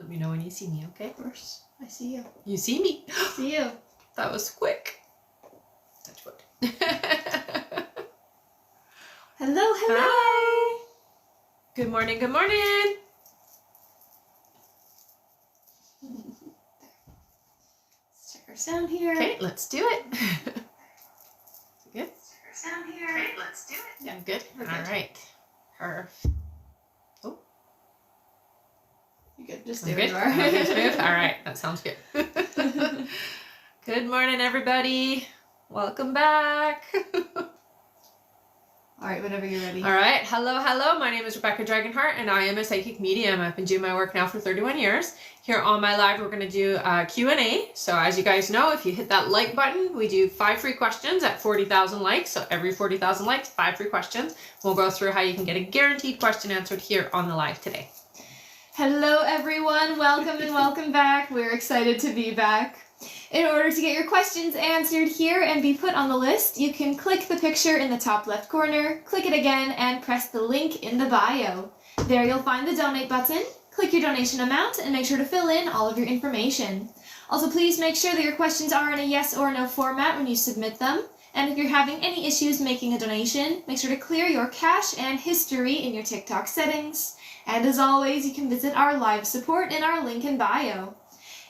Let me know when you see me, okay? Of course. I see you. You see me? I see you. That was quick. Touch wood. Hello, hello. Hi. Good morning, good morning. Let's check our sound here. Okay, let's do it. Good? Check our sound here. Okay, let's do it. Yeah, good. We're All good. right. Her. Oh, You good? Just I'm stay where good. you are. Just move. All right, that sounds good. Good morning, everybody. Welcome back. All right, whenever you're ready. All right. Hello, hello. My name is Rebecca Dragonheart, and I am a psychic medium. I've been doing my work now for 31 years. Here on my live, we're going to do a Q&A. So as you guys know, if you hit that like button, we do 5 free questions at 40,000 likes. So every 40,000 likes, 5 free questions. We'll go through how you can get a guaranteed question answered here on the live today. Hello, everyone. Welcome and welcome back. We're excited to be back. In order to get your questions answered here and be put on the list, you can click the picture in the top left corner, click it again, and press the link in the bio. There you'll find the donate button. Click your donation amount and make sure to fill in all of your information. Also, please make sure that your questions are in a yes or no format when you submit them. And if you're having any issues making a donation, make sure to clear your cache and history in your TikTok settings. And as always, you can visit our live support in our link in bio.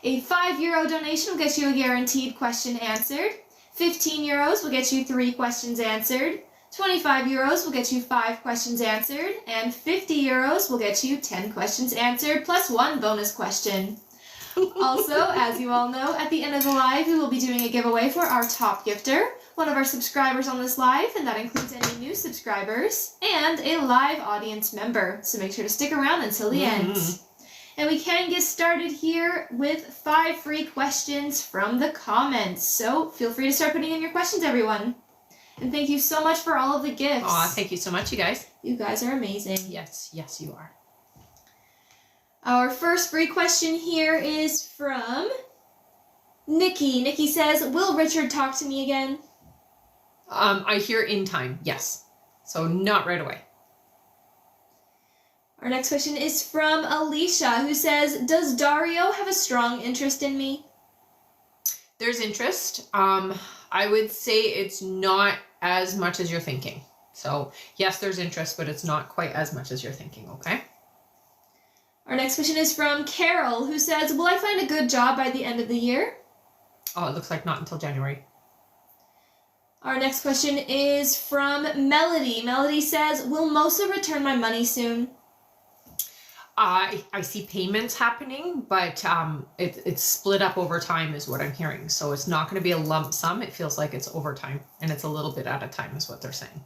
A €5 donation will get you a guaranteed question answered. €15 will get you 3 questions answered. €25 will get you 5 questions answered. And €50 will get you 10 questions answered plus 1 bonus question. Also, as you all know, at the end of the live, we will be doing a giveaway for our top gifter, one of our subscribers on this live, and that includes any new subscribers, and a live audience member. So make sure to stick around until the end. And we can get started here with 5 free questions from the comments. So feel free to start putting in your questions, everyone. And thank you so much for all of the gifts. Aw, thank you so much, you guys. You guys are amazing. Yes, yes, you are. Our first free question here is from Nikki. Nikki says, will Richard talk to me again? I hear in time, yes. So not right away. Our next question is from Alicia, who says, does Dario have a strong interest in me? There's interest. I would say it's not as much as you're thinking. So yes, there's interest, but it's not quite as much as you're thinking, okay? Our next question is from Carol, who says, will I find a good job by the end of the year? Oh, it looks like not until January. Our next question is from Melody. Melody says, will Mosa return my money soon? I see payments happening, but it's split up over time is what I'm hearing. So it's not going to be a lump sum. It feels like it's over time, and it's a little bit at a time is what they're saying.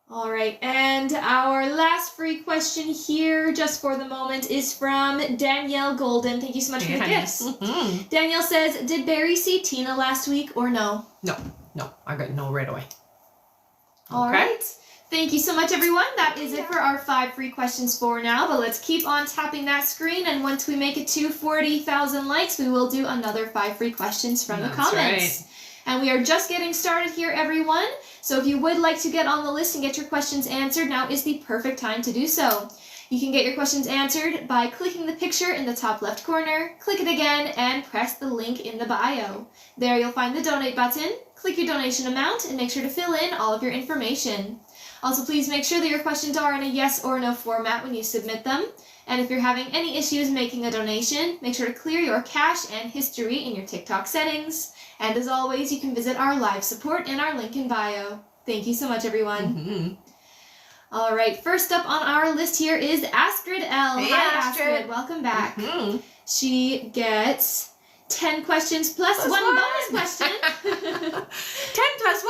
All right, and our last free question here, just for the moment, is from Danielle Golden. Thank you so much for the gifts. Mm-hmm. Danielle says, did Barry see Tina last week or no? No, I got no right away. All right. Thank you so much, everyone. That is it for our 5 free questions for now, but let's keep on tapping that screen, and once we make it to 40,000 likes, we will do another 5 free questions from the comments. Right. And we are just getting started here, everyone. So if you would like to get on the list and get your questions answered, now is the perfect time to do so. You can get your questions answered by clicking the picture in the top left corner, click it again, and press the link in the bio. There you'll find the donate button, click your donation amount, and make sure to fill in all of your information. Also, please make sure that your questions are in a yes or no format when you submit them. And if you're having any issues making a donation, make sure to clear your cache and history in your TikTok settings. And as always, you can visit our live support in our link in bio. Thank you so much, everyone. Mm-hmm. All right, first up on our list here is Astrid L. Hey, Hi, Astrid. Welcome back. Mm-hmm. She gets 10 questions plus one bonus question. 10 plus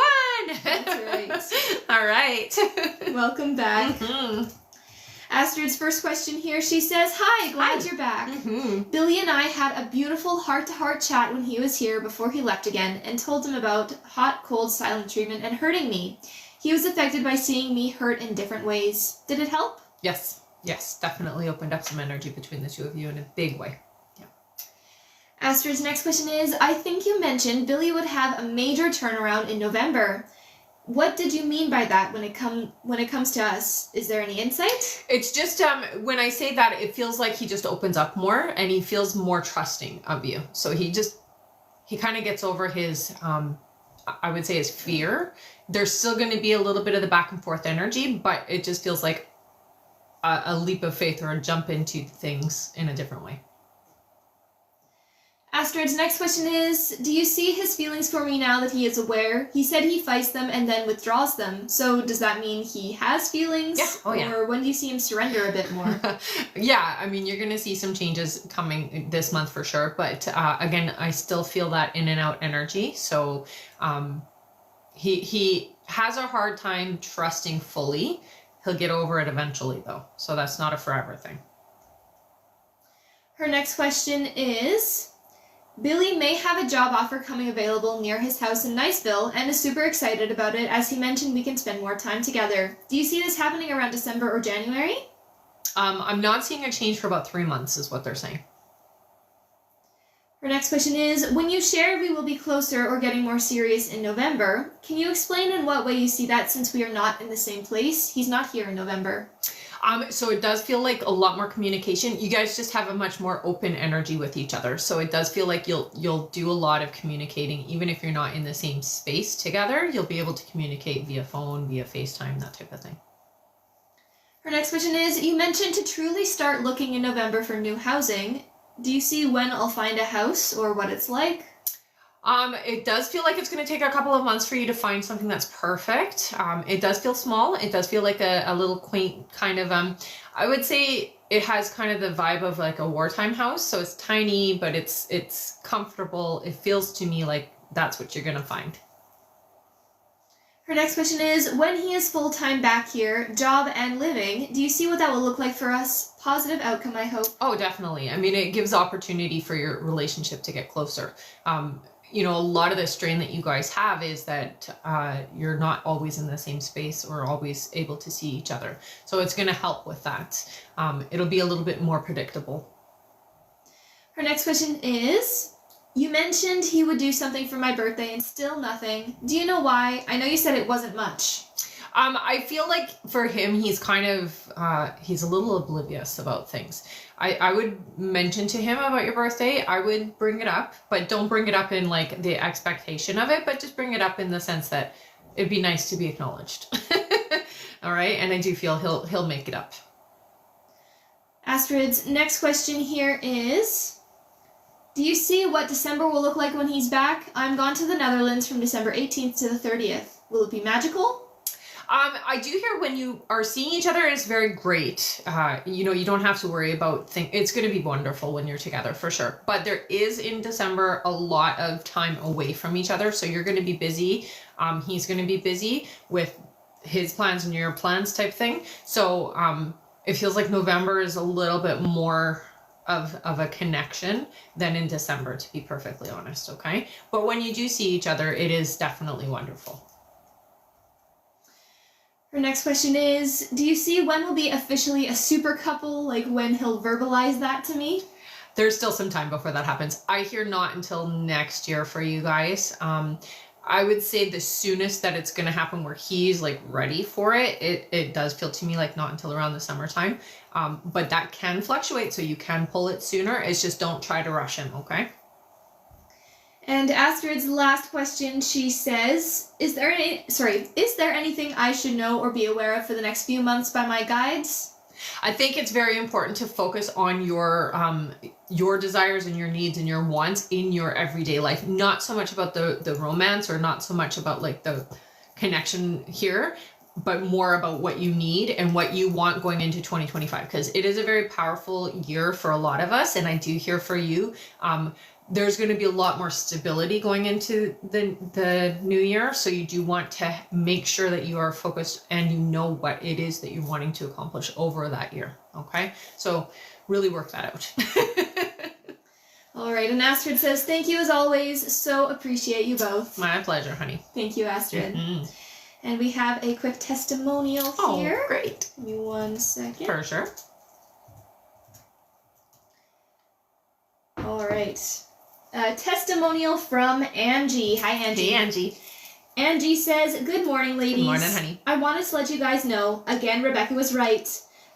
1. That's right. All right. Welcome back. Mm-hmm. Astrid's first question here, she says, hi, glad you're back. Mm-hmm. Billy and I had a beautiful heart-to-heart chat when he was here before he left again and told him about hot, cold, silent treatment and hurting me. He was affected by seeing me hurt in different ways. Did it help? Yes, definitely opened up some energy between the two of you in a big way. Astrid's next question is, I think you mentioned Billy would have a major turnaround in November. What did you mean by that when it comes to us? Is there any insight? It's just when I say that, it feels like he just opens up more and he feels more trusting of you. So he kind of gets over his I would say his fear. There's still going to be a little bit of the back and forth energy, but it just feels like a leap of faith or a jump into things in a different way. Astrid's next question is, do you see his feelings for me now that he is aware? He said he fights them and then withdraws them. So does that mean he has feelings? Yeah. Oh, yeah. Or when do you see him surrender a bit more? Yeah, I mean, you're going to see some changes coming this month for sure. But again, I still feel that in and out energy. So he has a hard time trusting fully. He'll get over it eventually, though. So that's not a forever thing. Her next question is, Billy may have a job offer coming available near his house in Niceville and is super excited about it. As he mentioned, we can spend more time together. Do you see this happening around December or January? I'm not seeing a change for about 3 months is what they're saying. Her next question is, when you shared we will be closer or getting more serious in November, can you explain in what way you see that since we are not in the same place? He's not here in November. So it does feel like a lot more communication. You guys just have a much more open energy with each other. So it does feel like you'll do a lot of communicating. Even if you're not in the same space together, you'll be able to communicate via phone, via FaceTime, that type of thing. Her next question is, you mentioned to truly start looking in November for new housing. Do you see when I'll find a house or what it's like? It does feel like it's going to take a couple of months for you to find something that's perfect. It does feel small. It does feel like a little quaint kind of, I would say it has kind of the vibe of like a wartime house. So it's tiny, but it's comfortable. It feels to me like that's what you're going to find. Her next question is, when he is full-time back here, job and living, do you see what that will look like for us? Positive outcome, I hope. Oh, definitely. I mean, it gives opportunity for your relationship to get closer. A lot of the strain that you guys have is that you're not always in the same space or always able to see each other. So it's going to help with that. It'll be a little bit more predictable. Her next question is, you mentioned he would do something for my birthday and still nothing. Do you know why? I know you said it wasn't much. I feel like for him, he's kind of, he's a little oblivious about things. I would mention to him about your birthday. I would bring it up, but don't bring it up in like the expectation of it, but just bring it up in the sense that it'd be nice to be acknowledged. All right. And I do feel he'll make it up. Astrid's next question here is, do you see what December will look like when he's back? I'm gone to the Netherlands from December 18th to the 30th. Will it be magical? I do hear when you are seeing each other, it's very great. You don't have to worry about things. It's going to be wonderful when you're together for sure. But there is in December a lot of time away from each other. So you're going to be busy. He's going to be busy with his plans and your plans type thing. So it feels like November is a little bit more of a connection than in December, to be perfectly honest. Okay. But when you do see each other, it is definitely wonderful. Her next question is, do you see when we'll be officially a super couple, like when he'll verbalize that to me? There's still some time before that happens. I hear not until next year for you guys. I would say the soonest that it's going to happen where he's like ready for it, it does feel to me like not until around the summertime. But that can fluctuate, so you can pull it sooner. It's just don't try to rush him, okay? And Astrid's last question, she says, is there anything I should know or be aware of for the next few months by my guides? I think it's very important to focus on your desires and your needs and your wants in your everyday life. Not so much about the romance or not so much about like the connection here, but more about what you need and what you want going into 2025, because it is a very powerful year for a lot of us. And I do hear for you, there's going to be a lot more stability going into the new year. So you do want to make sure that you are focused and you know what it is that you're wanting to accomplish over that year. Okay. So really work that out. All right. And Astrid says, thank you as always. So appreciate you both. My pleasure, honey. Thank you, Astrid. Mm-hmm. And we have a quick testimonial here. Oh, great. Give me 1 second. For sure. All right. Testimonial from Angie. Hi, Angie. Hey, Angie. Angie says, good morning, ladies. Good morning, honey. I wanted to let you guys know, again, Rebecca was right.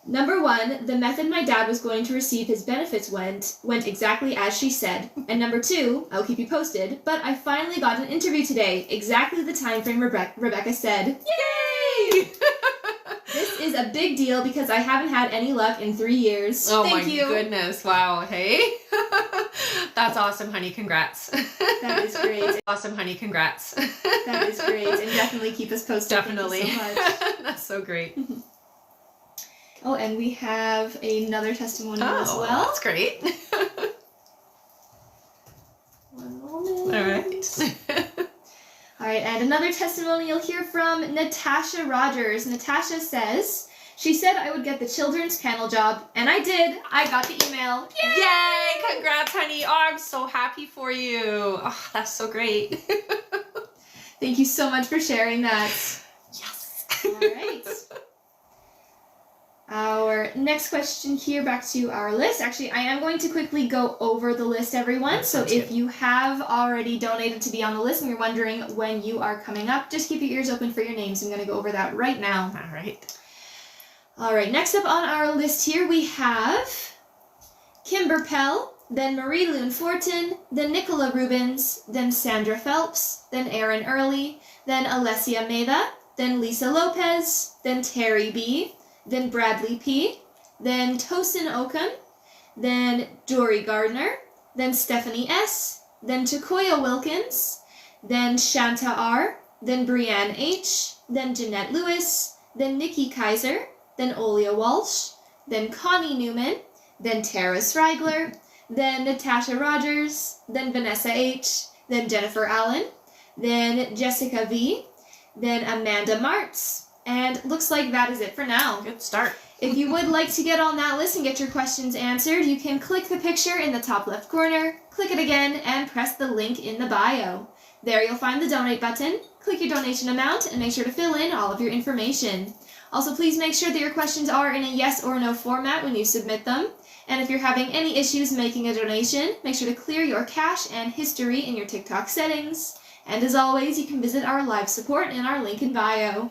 Number 1, the method my dad was going to receive his benefits went exactly as she said. And number 2, I'll keep you posted, but I finally got an interview today, exactly the time frame Rebecca said. Yay! This is a big deal because I haven't had any luck in 3 years. Oh Thank you. Goodness. Wow. Hey. That's awesome, honey. Congrats. That is great. Awesome, honey. Congrats. That is great. And definitely keep us posted. Definitely. Thank you so much. That's so great. Oh, and we have another testimonial as well. That's great. One moment. All right. All right, and another testimonial here from Natasha Rogers. Natasha says, she said I would get the children's panel job, and I did. I got the email. Yay! Yay! Congrats, honey. Oh, I'm so happy for you. Oh, that's so great. Thank you so much for sharing that. Yes. All right. Our next question here, back to our list. Actually, I am going to quickly go over the list, everyone. So if you have already donated to be on the list and you're wondering when you are coming up, just keep your ears open for your names. I'm going to go over that right now. All right. All right, next up on our list here, we have Kimber Pell, then Marie Lune Fortin, then Nicola Rubens, then Sandra Phelps, then Erin Early, then Alessia Meda, then Lisa Lopez, then Terry B., then Bradley P., then Tosin Okan, then Jory Gardner, then Stephanie S., then Takoya Wilkins, then Shanta R., then Brianne H., then Jeanette Lewis, then Nikki Kaiser, then Olia Walsh, then Connie Newman, then Tara Srigler, then Natasha Rogers, then Vanessa H., then Jennifer Allen, then Jessica V., then Amanda Martz, and looks like that is it for now. Good start. If you would like to get on that list and get your questions answered, you can click the picture in the top left corner, click it again, and press the link in the bio. There you'll find the donate button, click your donation amount, and make sure to fill in all of your information. Also, please make sure that your questions are in a yes or no format when you submit them. And if you're having any issues making a donation, make sure to clear your cache and history in your TikTok settings. And as always, you can visit our live support in our link in bio.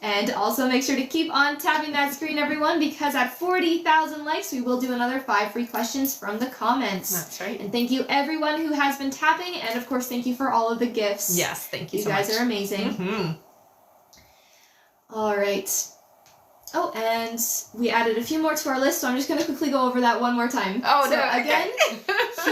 And also make sure to keep on tapping that screen, everyone, because at 40,000 likes, we will do another 5 free questions from the comments. That's right. And thank you, everyone who has been tapping, and of course, thank you for all of the gifts. Yes, thank you so much. You guys are amazing. Mm-hmm. All right. Oh, and we added a few more to our list, so I'm just going to quickly go over that one more time. Oh, so no. Again,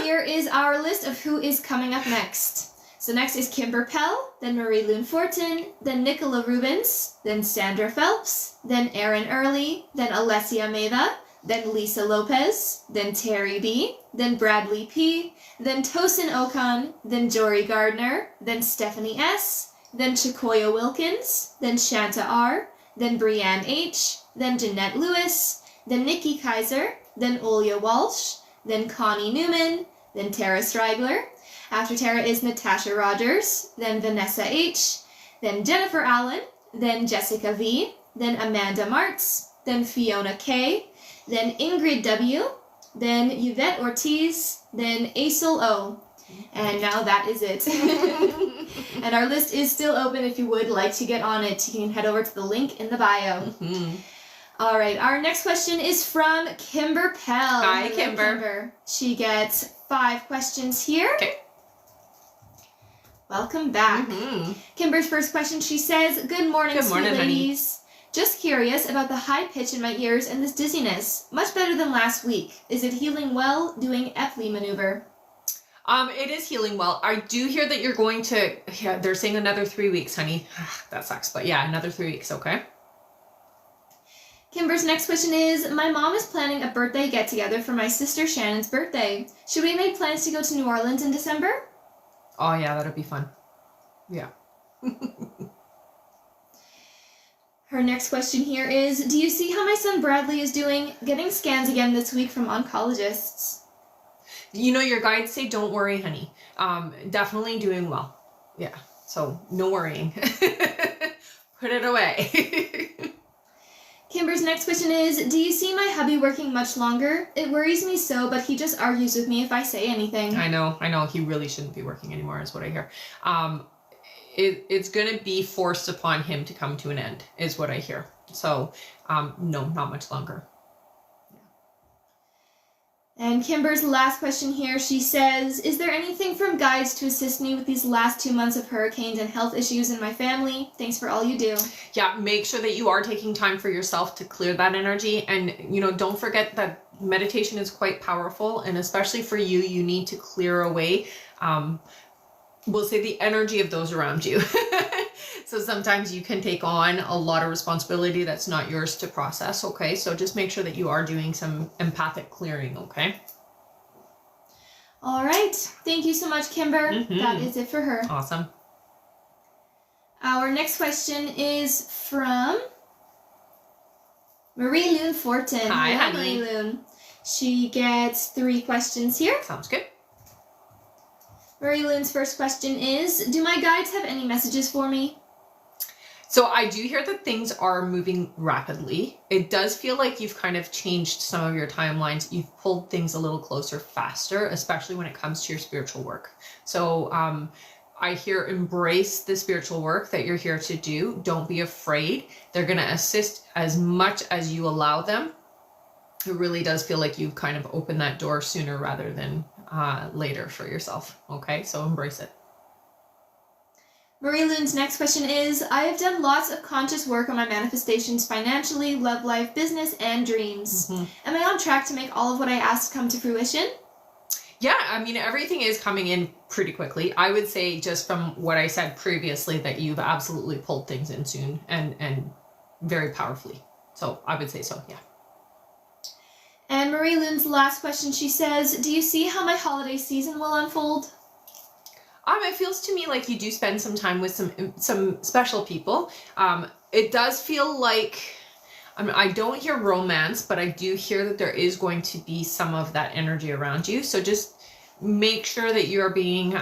here is our list of who is coming up next. So next is Kimber Pell, then Marie Lune Fortin, then Nicola Rubens, then Sandra Phelps, then Erin Early, then Alessia Meda, then Lisa Lopez, then Terry B., then Bradley P., then Tosin Okan, then Jory Gardner, then Stephanie S., then Takoya Wilkins, then Shanta R., then Brianne H., then Jeanette Lewis, then Nikki Kaiser, then Olia Walsh, then Connie Newman, then Tara Srigler. After Tara is Natasha Rogers, then Vanessa H., then Jennifer Allen, then Jessica V., then Amanda Martz, then Fiona K., then Ingrid W., then Yvette Ortiz, then Aisel O. And now that is it. And our list is still open. If you would like to get on it, you can head over to the link in the bio. Mm-hmm. All right, our next question is from Kimber Pell. Hi, Hello, Kimber. She gets 5 questions here. Okay. Welcome back. Mm-hmm. Kimber's first question, she says, good morning, Good morning, sweet honey. ladies. Just curious about the high pitch in my ears and this dizziness. Much better than last week. Is it healing well doing Epley maneuver? It is healing well. I do hear that you're going to, yeah, they're saying another 3 weeks, honey. That sucks, but yeah, another 3 weeks, okay? Kimber's next question is, my mom is planning a birthday get-together for my sister Shannon's birthday. Should we make plans to go to New Orleans in December? Oh, yeah, that'll be fun. Yeah. Her next question here is, do you see how my son Bradley is doing? Getting scans again this week from oncologists. You know, your guides say don't worry, honey. Definitely doing well. Yeah, so no worrying. Put it away. Kimber's next question is, do you see my hubby working much longer? It worries me so, but he just argues with me if I say anything. I know. He really shouldn't be working anymore is what I hear. it's going to be forced upon him to come to an end, is what I hear. So, no, not much longer. And Kimber's last question here, she says, is there anything from guides to assist me with these last 2 months of hurricanes and health issues in my family? Thanks for all you do. Yeah, make sure that you are taking time for yourself to clear that energy. And, don't forget that meditation is quite powerful. And especially for you, you need to clear away, we'll say, the energy of those around you. So sometimes you can take on a lot of responsibility that's not yours to process, okay? So just make sure that you are doing some empathic clearing, okay? All right. Thank you so much, Kimber. That is it for her. Awesome. Our next question is from Marie Loon Fortin. Hi, Hello, honey. Marie Loon. She gets 3 questions here. Sounds good. Marie Loon's first question is, do my guides have any messages for me? So I do hear that things are moving rapidly. It does feel like you've kind of changed some of your timelines. You've pulled things a little closer faster, especially when it comes to your spiritual work. So I hear embrace the spiritual work that you're here to do. Don't be afraid. They're going to assist as much as you allow them. It really does feel like you've kind of opened that door sooner rather than later for yourself. Okay, so embrace it. Marie Loon's next question is, I have done lots of conscious work on my manifestations financially, love life, business, and dreams. Am I on track to make all of what I asked come to fruition? Yeah, I mean, everything is coming in pretty quickly. I would say, just from what I said previously, that you've absolutely pulled things in soon and very powerfully. So I would say so, yeah. And Marie Loon's last question, she says, do you see how my holiday season will unfold? It feels to me like you do spend some time with some special people. It does feel like, I don't hear romance, but I do hear that there is going to be some of that energy around you. So just make sure that you're being,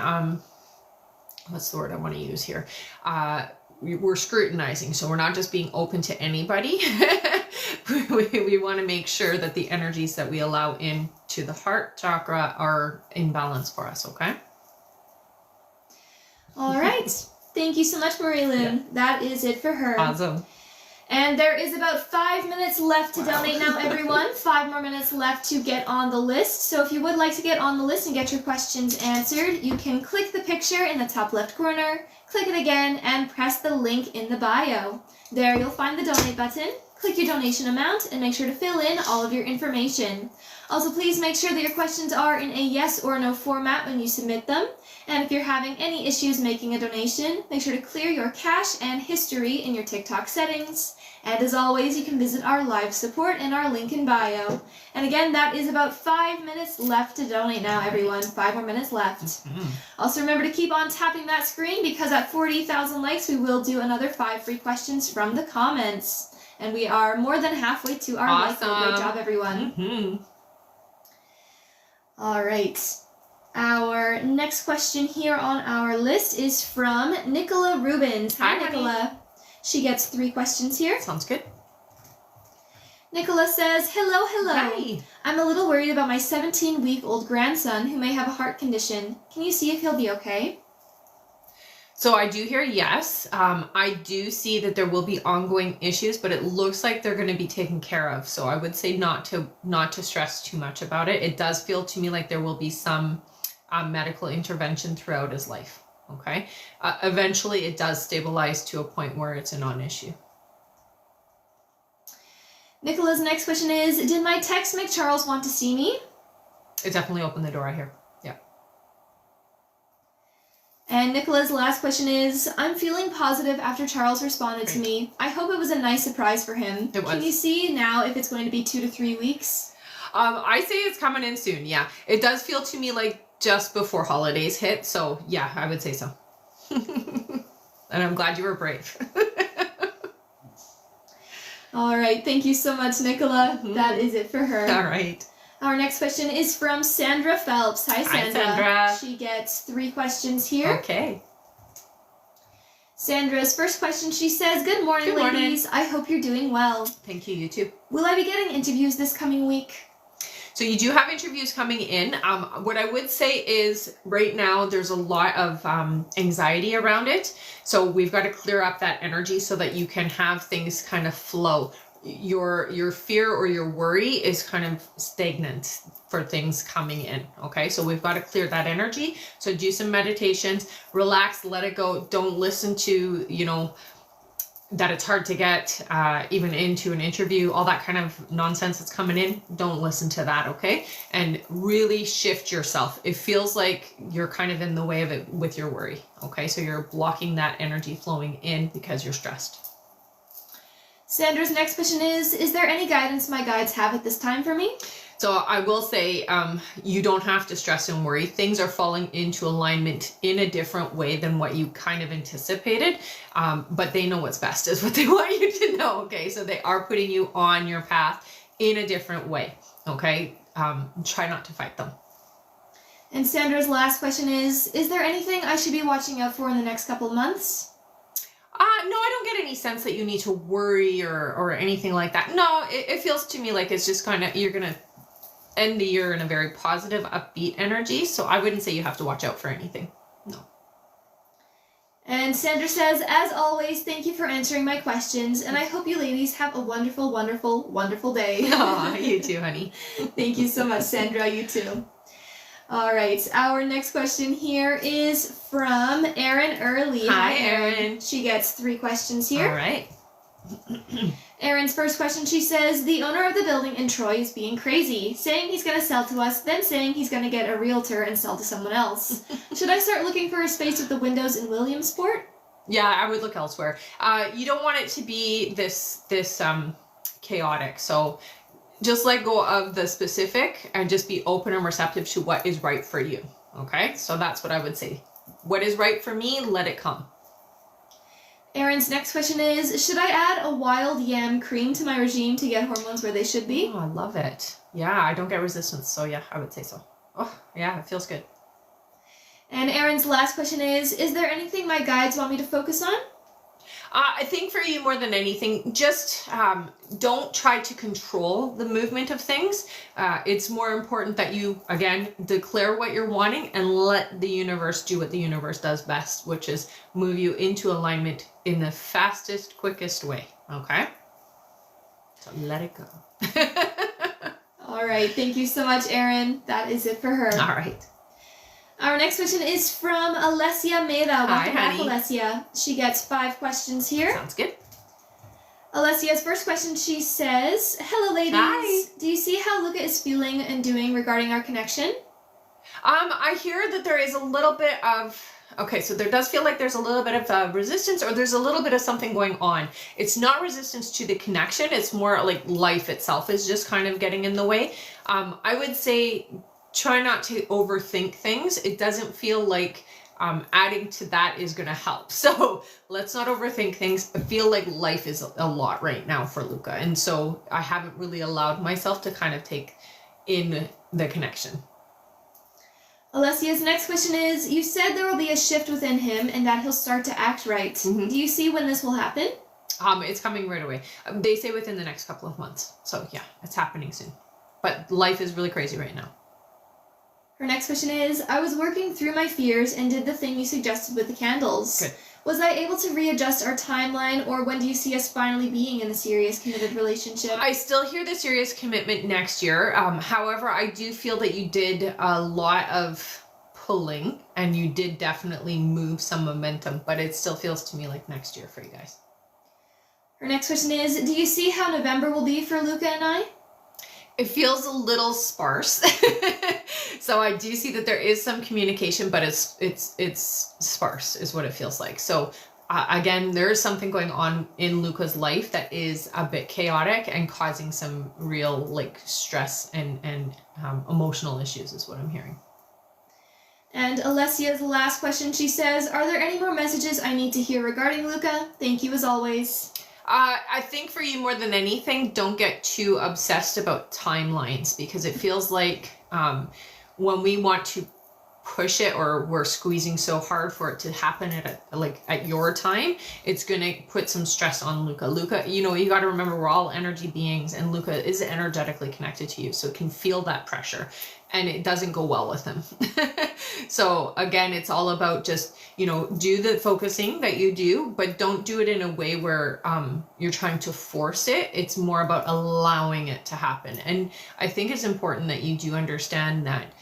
what's the word I want to use here? We're scrutinizing, so we're not just being open to anybody. We want to make sure that the energies that we allow into the heart chakra are in balance for us, okay? All right. Thank you so much, Marie Loon. Yeah. That is it for her. Awesome. And there is about 5 minutes left to donate now, everyone. 5 more minutes left to get on the list. So if you would like to get on the list and get your questions answered, you can click the picture in the top left corner, click it again, and press the link in the bio. There you'll find the donate button. Click your donation amount and make sure to fill in all of your information. Also, please make sure that your questions are in a yes or no format when you submit them. And if you're having any issues making a donation, make sure to clear your cache and history in your TikTok settings. And as always, you can visit our live support in our link in bio. And again, that is about 5 minutes left to donate now, everyone. 5 more minutes left. Also, remember to keep on tapping that screen, because at 40,000 likes, we will do another 5 free questions from the comments. And we are more than halfway to our like goal. Great job, everyone. All right. Our next question here on our list is from Nicola Rubens. Hi, Nicola. She gets 3 questions here. Sounds good. Nicola says, hello. Hi. I'm a little worried about my 17-week-old grandson who may have a heart condition. Can you see if he'll be okay? So I do hear yes. I do see that there will be ongoing issues, but it looks like they're going to be taken care of. So I would say not to stress too much about it. It does feel to me like there will be some medical intervention throughout his life. Okay. Eventually it does stabilize to a point where it's a non-issue. Nicola's next question is, did my text make Charles want to see me? It definitely opened the door, I hear. Yeah. And Nicola's last question is, I'm feeling positive after Charles responded to me. I hope it was a nice surprise for him. It was. Can you see now if it's going to be 2 to 3 weeks? I say it's coming in soon. Yeah. It does feel to me like just before holidays hit. So yeah, I would say so. And I'm glad you were brave. All right. Thank you so much, Nicola. That is it for her. All right. Our next question is from Sandra Phelps. Hi, Sandra. Hi, Sandra. She gets 3 questions here. Okay. Sandra's first question, she says, good morning, Good morning. ladies. I hope you're doing well. Thank you. You too. Will I be getting interviews this coming week? So you do have interviews coming in. What I would say is right now there's a lot of anxiety around it. So we've got to clear up that energy so that you can have things kind of flow. Your fear or your worry is kind of stagnant for things coming in. Okay, so we've got to clear that energy. So do some meditations, relax, let it go. Don't listen to, you know, that it's hard to get even into an interview, all that kind of nonsense that's coming in. Don't listen to that, okay? And really shift yourself. It feels like you're kind of in the way of it with your worry, okay? So you're blocking that energy flowing in because you're stressed. Sandra's next question is there any guidance my guides have at this time for me? So I will say, you don't have to stress and worry. Things are falling into alignment in a different way than what you kind of anticipated. But they know what's best is what they want you to know. Okay. So they are putting you on your path in a different way. Okay. Try not to fight them. And Sandra's last question is there anything I should be watching out for in the next couple of months? No, I don't get any sense that you need to worry or anything like that. No, it feels to me like it's just kind of, you're going to end the year in a very positive, upbeat energy. So I wouldn't say you have to watch out for anything. No. And Sandra says, as always, thank you for answering my questions. And I hope you ladies have a wonderful, wonderful, wonderful day. Aw, you too, honey. Thank you so much, Sandra. You too. All right. Our next question here is from Erin Early. Hi, Erin. She gets 3 questions here. All right. Erin's first question, she says, the owner of the building in Troy is being crazy, saying he's going to sell to us, then saying he's going to get a realtor and sell to someone else. Should I start looking for a space with the windows in Williamsport? Yeah, I would look elsewhere. You don't want it to be this chaotic. So just let go of the specific and just be open and receptive to what is right for you. Okay? So that's what I would say. What is right for me, let it come. Erin's next question is, should I add a wild yam cream to my regime to get hormones where they should be? Oh, I love it. Yeah, I don't get resistance. So yeah, I would say so. Oh, yeah, it feels good. And Erin's last question is there anything my guides want me to focus on? I think for you more than anything, just don't try to control the movement of things. It's more important that you, again, declare what you're wanting and let the universe do what the universe does best, which is move you into alignment in the fastest, quickest way. Okay? So let it go. All right. Thank you so much, Erin. That is it for her. All right. Our next question is from Alessia Meda. Welcome back, honey. Alessia. She gets 5 questions here. Sounds good. Alessia's first question, she says, hello, ladies. Hi. Do you see how Luca is feeling and doing regarding our connection? I hear that there is a little bit of, okay, so there does feel like there's a little bit of resistance, or there's a little bit of something going on. It's not resistance to the connection. It's more like life itself is just kind of getting in the way. I would say try not to overthink things. It doesn't feel like adding to that is going to help. So let's not overthink things. I feel like life is a lot right now for Luca. And so I haven't really allowed myself to kind of take in the connection. Alessia's next question is, you said there will be a shift within him and that he'll start to act right. Mm-hmm. Do you see when this will happen? It's coming right away. They say within the next couple of months. So yeah, it's happening soon. But life is really crazy right now. Her next question is, I was working through my fears and did the thing you suggested with the candles. Good. Was I able to readjust our timeline, or when do you see us finally being in a serious, committed relationship? I still hear the serious commitment next year. However, I do feel that you did a lot of pulling and you did definitely move some momentum, but it still feels to me like next year for you guys. Her next question is, do you see how November will be for Luca and I? It feels a little sparse. So I do see that there is some communication, but it's sparse is what it feels like. So again, there is something going on in Luca's life that is a bit chaotic and causing some real like stress and emotional issues is what I'm hearing. And Alessia's last question, she says, are there any more messages I need to hear regarding Luca? Thank you as always. I think for you more than anything, don't get too obsessed about timelines, because it feels like when we want to push it or we're squeezing so hard for it to happen at your time, it's going to put some stress on Luca. Luca, you know, you got to remember we're all energy beings, and Luca is energetically connected to you, so it can feel that pressure, and it doesn't go well with him. So again, it's all about just, you know, do the focusing that you do, but don't do it in a way where you're trying to force it. It's more about allowing it to happen. And I think it's important that you do understand that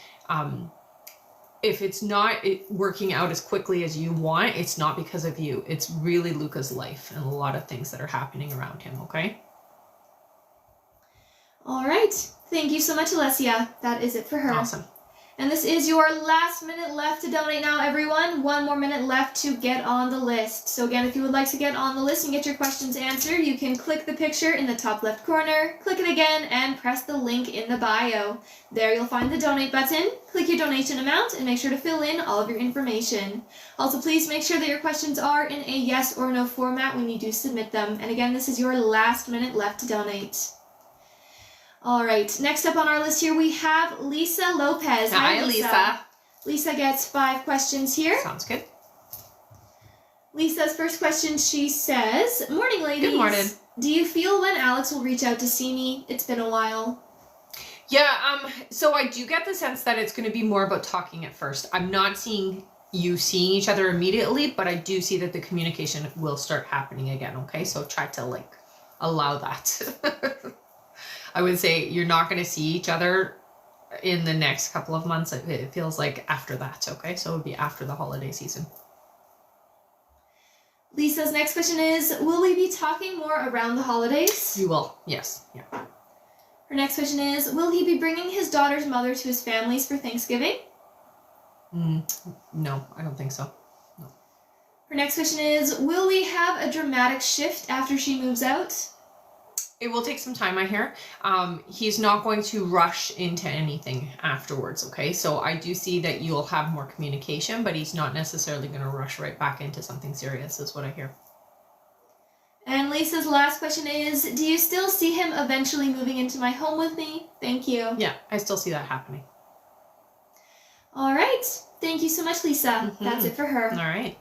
if it's not working out as quickly as you want, it's not because of you. It's really Luca's life and a lot of things that are happening around him, okay? All right. Thank you so much, Alessia. That is it for her. Awesome. And this is your last minute left to donate now, everyone. 1 more minute left to get on the list. So again, if you would like to get on the list and get your questions answered, you can click the picture in the top left corner, click it again, and press the link in the bio. There you'll find the donate button. Click your donation amount and make sure to fill in all of your information. Also, please make sure that your questions are in a yes or no format when you do submit them. And again, this is your last minute left to donate. All right, next up on our list here, we have Lisa Lopez. Hi, Lisa. Lisa gets 5 questions here. Sounds good. Lisa's first question, she says, morning, ladies. Good morning. Do you feel when Alex will reach out to see me? It's been a while. Yeah, so I do get the sense that it's going to be more about talking at first. I'm not seeing you seeing each other immediately, but I do see that the communication will start happening again, okay? So try to, allow that. I would say you're not going to see each other in the next couple of months. It feels like after that, okay? So it would be after the holiday season. Lisa's next question is, will we be talking more around the holidays? You will, yes. Yeah. Her next question is, will he be bringing his daughter's mother to his family's for Thanksgiving? No, I don't think so. No. Her next question is, will we have a dramatic shift after she moves out? It will take some time, I hear. He's not going to rush into anything afterwards, okay? So I do see that you'll have more communication, but he's not necessarily going to rush right back into something serious, is what I hear. And Lisa's last question is, do you still see him eventually moving into my home with me? Thank you. Yeah, I still see that happening. All right. Thank you so much, Lisa. Mm-hmm. That's it for her. All right.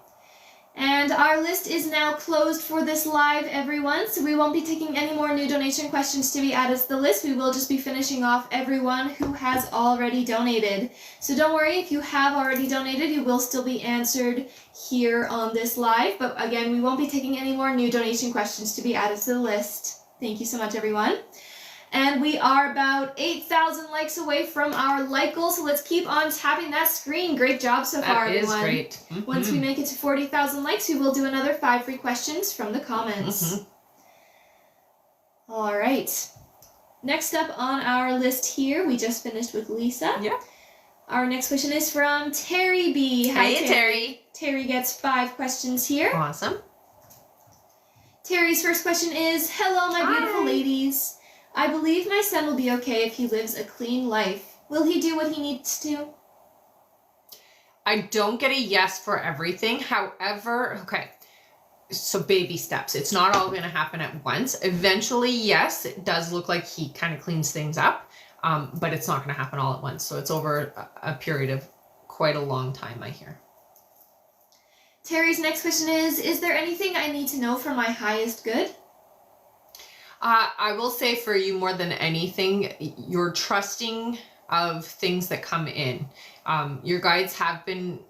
And our list is now closed for this live, everyone, so we won't be taking any more new donation questions to be added to the list. We will just be finishing off everyone who has already donated. So don't worry, if you have already donated, you will still be answered here on this live. But again, we won't be taking any more new donation questions to be added to the list. Thank you so much, everyone. And we are about 8,000 likes away from our like goal, so let's keep on tapping that screen. Great job so far, everyone. That is great. Mm-hmm. Once we make it to 40,000 likes, we will do another 5 free questions from the comments. Mm-hmm. All right. Next up on our list here, we just finished with Lisa. Yeah. Our next question is from Terry B. Hi, Terry. Terry gets 5 questions here. Awesome. Terry's first question is, hello, my beautiful ladies. I believe my son will be okay if he lives a clean life. Will he do what he needs to? I don't get a yes for everything. However, okay, so baby steps. It's not all going to happen at once. Eventually, yes, it does look like he kind of cleans things up, but it's not going to happen all at once. So it's over a period of quite a long time, I hear. Terry's next question is there anything I need to know for my highest good? I will say for you more than anything, you're trusting of things that come in. Your guides have been,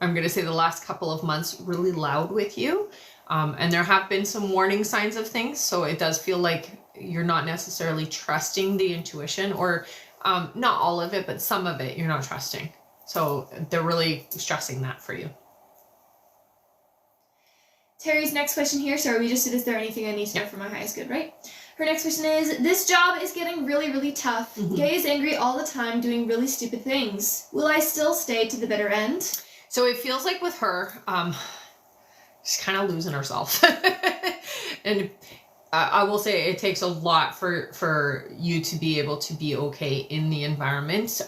I'm going to say the last couple of months, really loud with you. And there have been some warning signs of things. So it does feel like you're not necessarily trusting the intuition, or not all of it, but some of it you're not trusting. So they're really stressing that for you. Terry's next question here, sorry, we just did, is there anything I need to know for my highest good, right? Her next question is, this job is getting really, really tough. Mm-hmm. Gay is angry all the time, doing really stupid things. Will I still stay to the bitter end? So it feels like with her, she's kind of losing herself. And I will say it takes a lot for you to be able to be okay in the environment.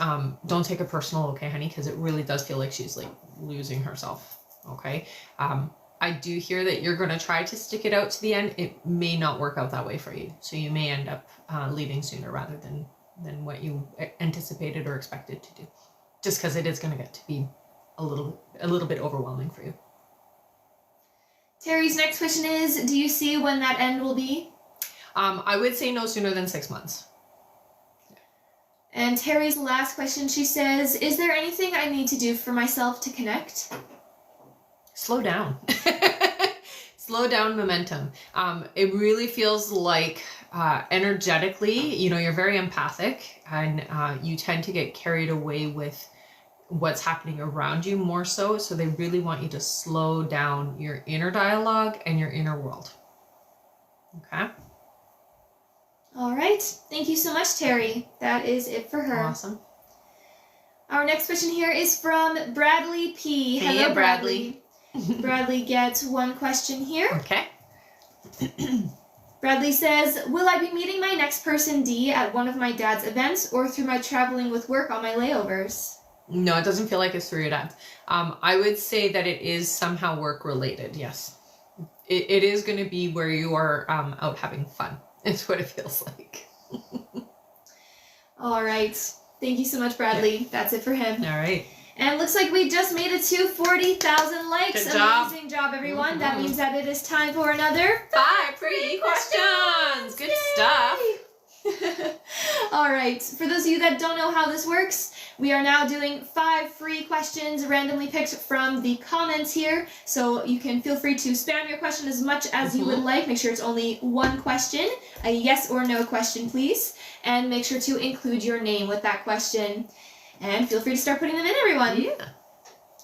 Don't take it personal, okay, honey, because it really does feel like she's losing herself, okay? I do hear that you're going to try to stick it out to the end. It may not work out that way for you. So you may end up leaving sooner rather than what you anticipated or expected to do. just because it is going to get to be a little bit overwhelming for you. Terry's next question is, do you see when that end will be? I would say no sooner than 6 months. And Terry's last question, she says, is there anything I need to do for myself to connect? Slow down. Slow down momentum. It really feels like energetically, you're very empathic, and you tend to get carried away with what's happening around you more so. So they really want you to slow down your inner dialogue and your inner world. Okay. All right. Thank you so much, Terry. That is it for her. Awesome. Our next question here is from Bradley P. Hey, Hello, Bradley. Bradley gets one question here. Okay. Bradley says, will I be meeting my next person D at one of my dad's events or through my traveling with work on my layovers? No, it doesn't feel like it's through your dad. I would say that it is somehow work related. Yes. It is going to be where you are out having fun. It's what it feels like. All right. Thank you so much, Bradley. Yeah. That's it for him. All right. And it looks like we just made it to 40,000 likes. Good job. Amazing job, everyone. Mm-hmm. That means that it is time for another 5 free questions. Good stuff. All right. For those of you that don't know how this works, we are now doing 5 free questions randomly picked from the comments here. So you can feel free to spam your question as much as you would like. Make sure it's only one question, a yes or no question, please. And make sure to include your name with that question. And feel free to start putting them in, everyone. Yeah.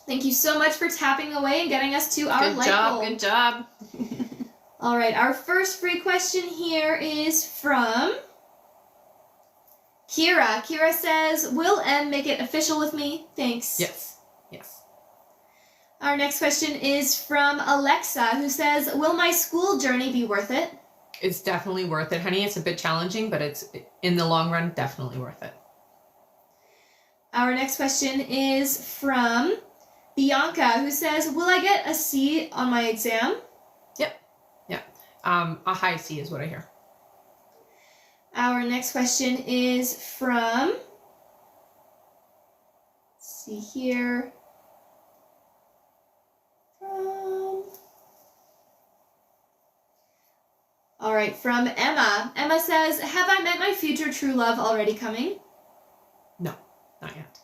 Thank you so much for tapping away and getting us to our like goal. Good job. All right. Our first free question here is from Kira. Kira says, will M make it official with me? Thanks. Yes. Yes. Our next question is from Alexa, who says, will my school journey be worth it? It's definitely worth it, honey. It's a bit challenging, but it's, in the long run, definitely worth it. Our next question is from Bianca, who says, will I get a C on my exam? Yep. Yeah. A high C is what I hear. Our next question is from, let's see here, from Emma. Emma says, have I met my future true love already coming? No, not yet.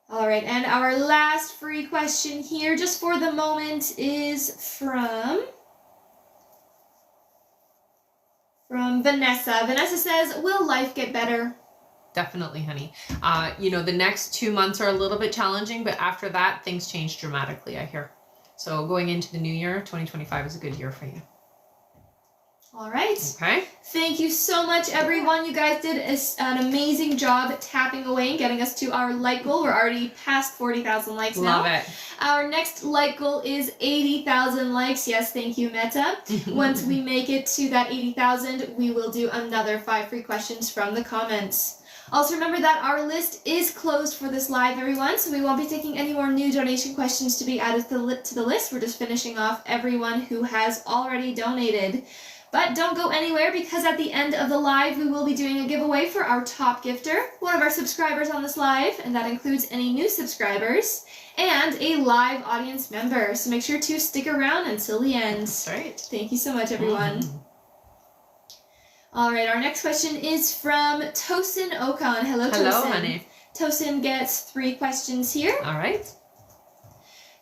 All right, and our last free question here, just for the moment, is from Vanessa. Vanessa says, will life get better? Definitely, honey. The next 2 months are a little bit challenging, but after that, things change dramatically, I hear. So going into the new year, 2025 is a good year for you. All right. Okay. Thank you so much, everyone. You guys did an amazing job tapping away and getting us to our like goal. We're already past 40,000 likes now. Love it. Our next like goal is 80,000 likes. Yes, thank you, Meta. Once we make it to that 80,000, we will do another 5 free questions from the comments. Also remember that our list is closed for this live, everyone, so we won't be taking any more new donation questions to be added to the list. We're just finishing off everyone who has already donated. But don't go anywhere, because at the end of the live, we will be doing a giveaway for our top gifter, one of our subscribers on this live, and that includes any new subscribers, and a live audience member. So make sure to stick around until the end. That's right. Thank you so much, everyone. All right, our next question is from Tosin Okan. Hello, Tosin. Hello, honey. Tosin gets 3 questions here. All right.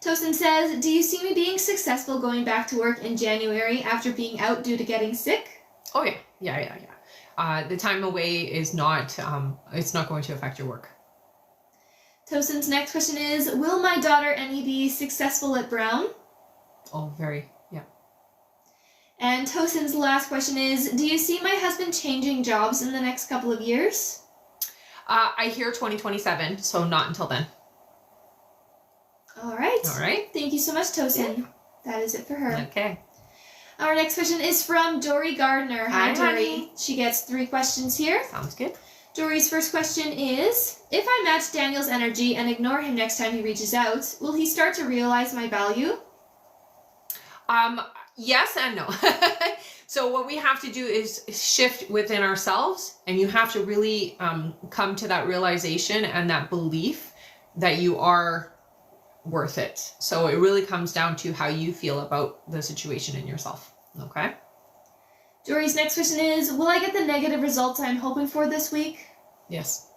Tosin says, do you see me being successful going back to work in January after being out due to getting sick? Oh, yeah. Yeah. The time away is not, it's not going to affect your work. Tosin's next question is, will my daughter Annie be successful at Brown? Oh, very, yeah. And Tosin's last question is, do you see my husband changing jobs in the next couple of years? I hear 2027, so not until then. All right. All right. Thank you so much, Tosin. Yeah. That is it for her. Okay. Our next question is from Dory Gardner. Hi, Dory. Honey. She gets 3 questions here. Sounds good. Dory's first question is, if I match Daniel's energy and ignore him next time he reaches out, will he start to realize my value? Yes and no. So what we have to do is shift within ourselves, and you have to really come to that realization and that belief that you are worth it. So it really comes down to how you feel about the situation in yourself. Okay. Dory's next question is, will I get the negative results I'm hoping for this week? Yes.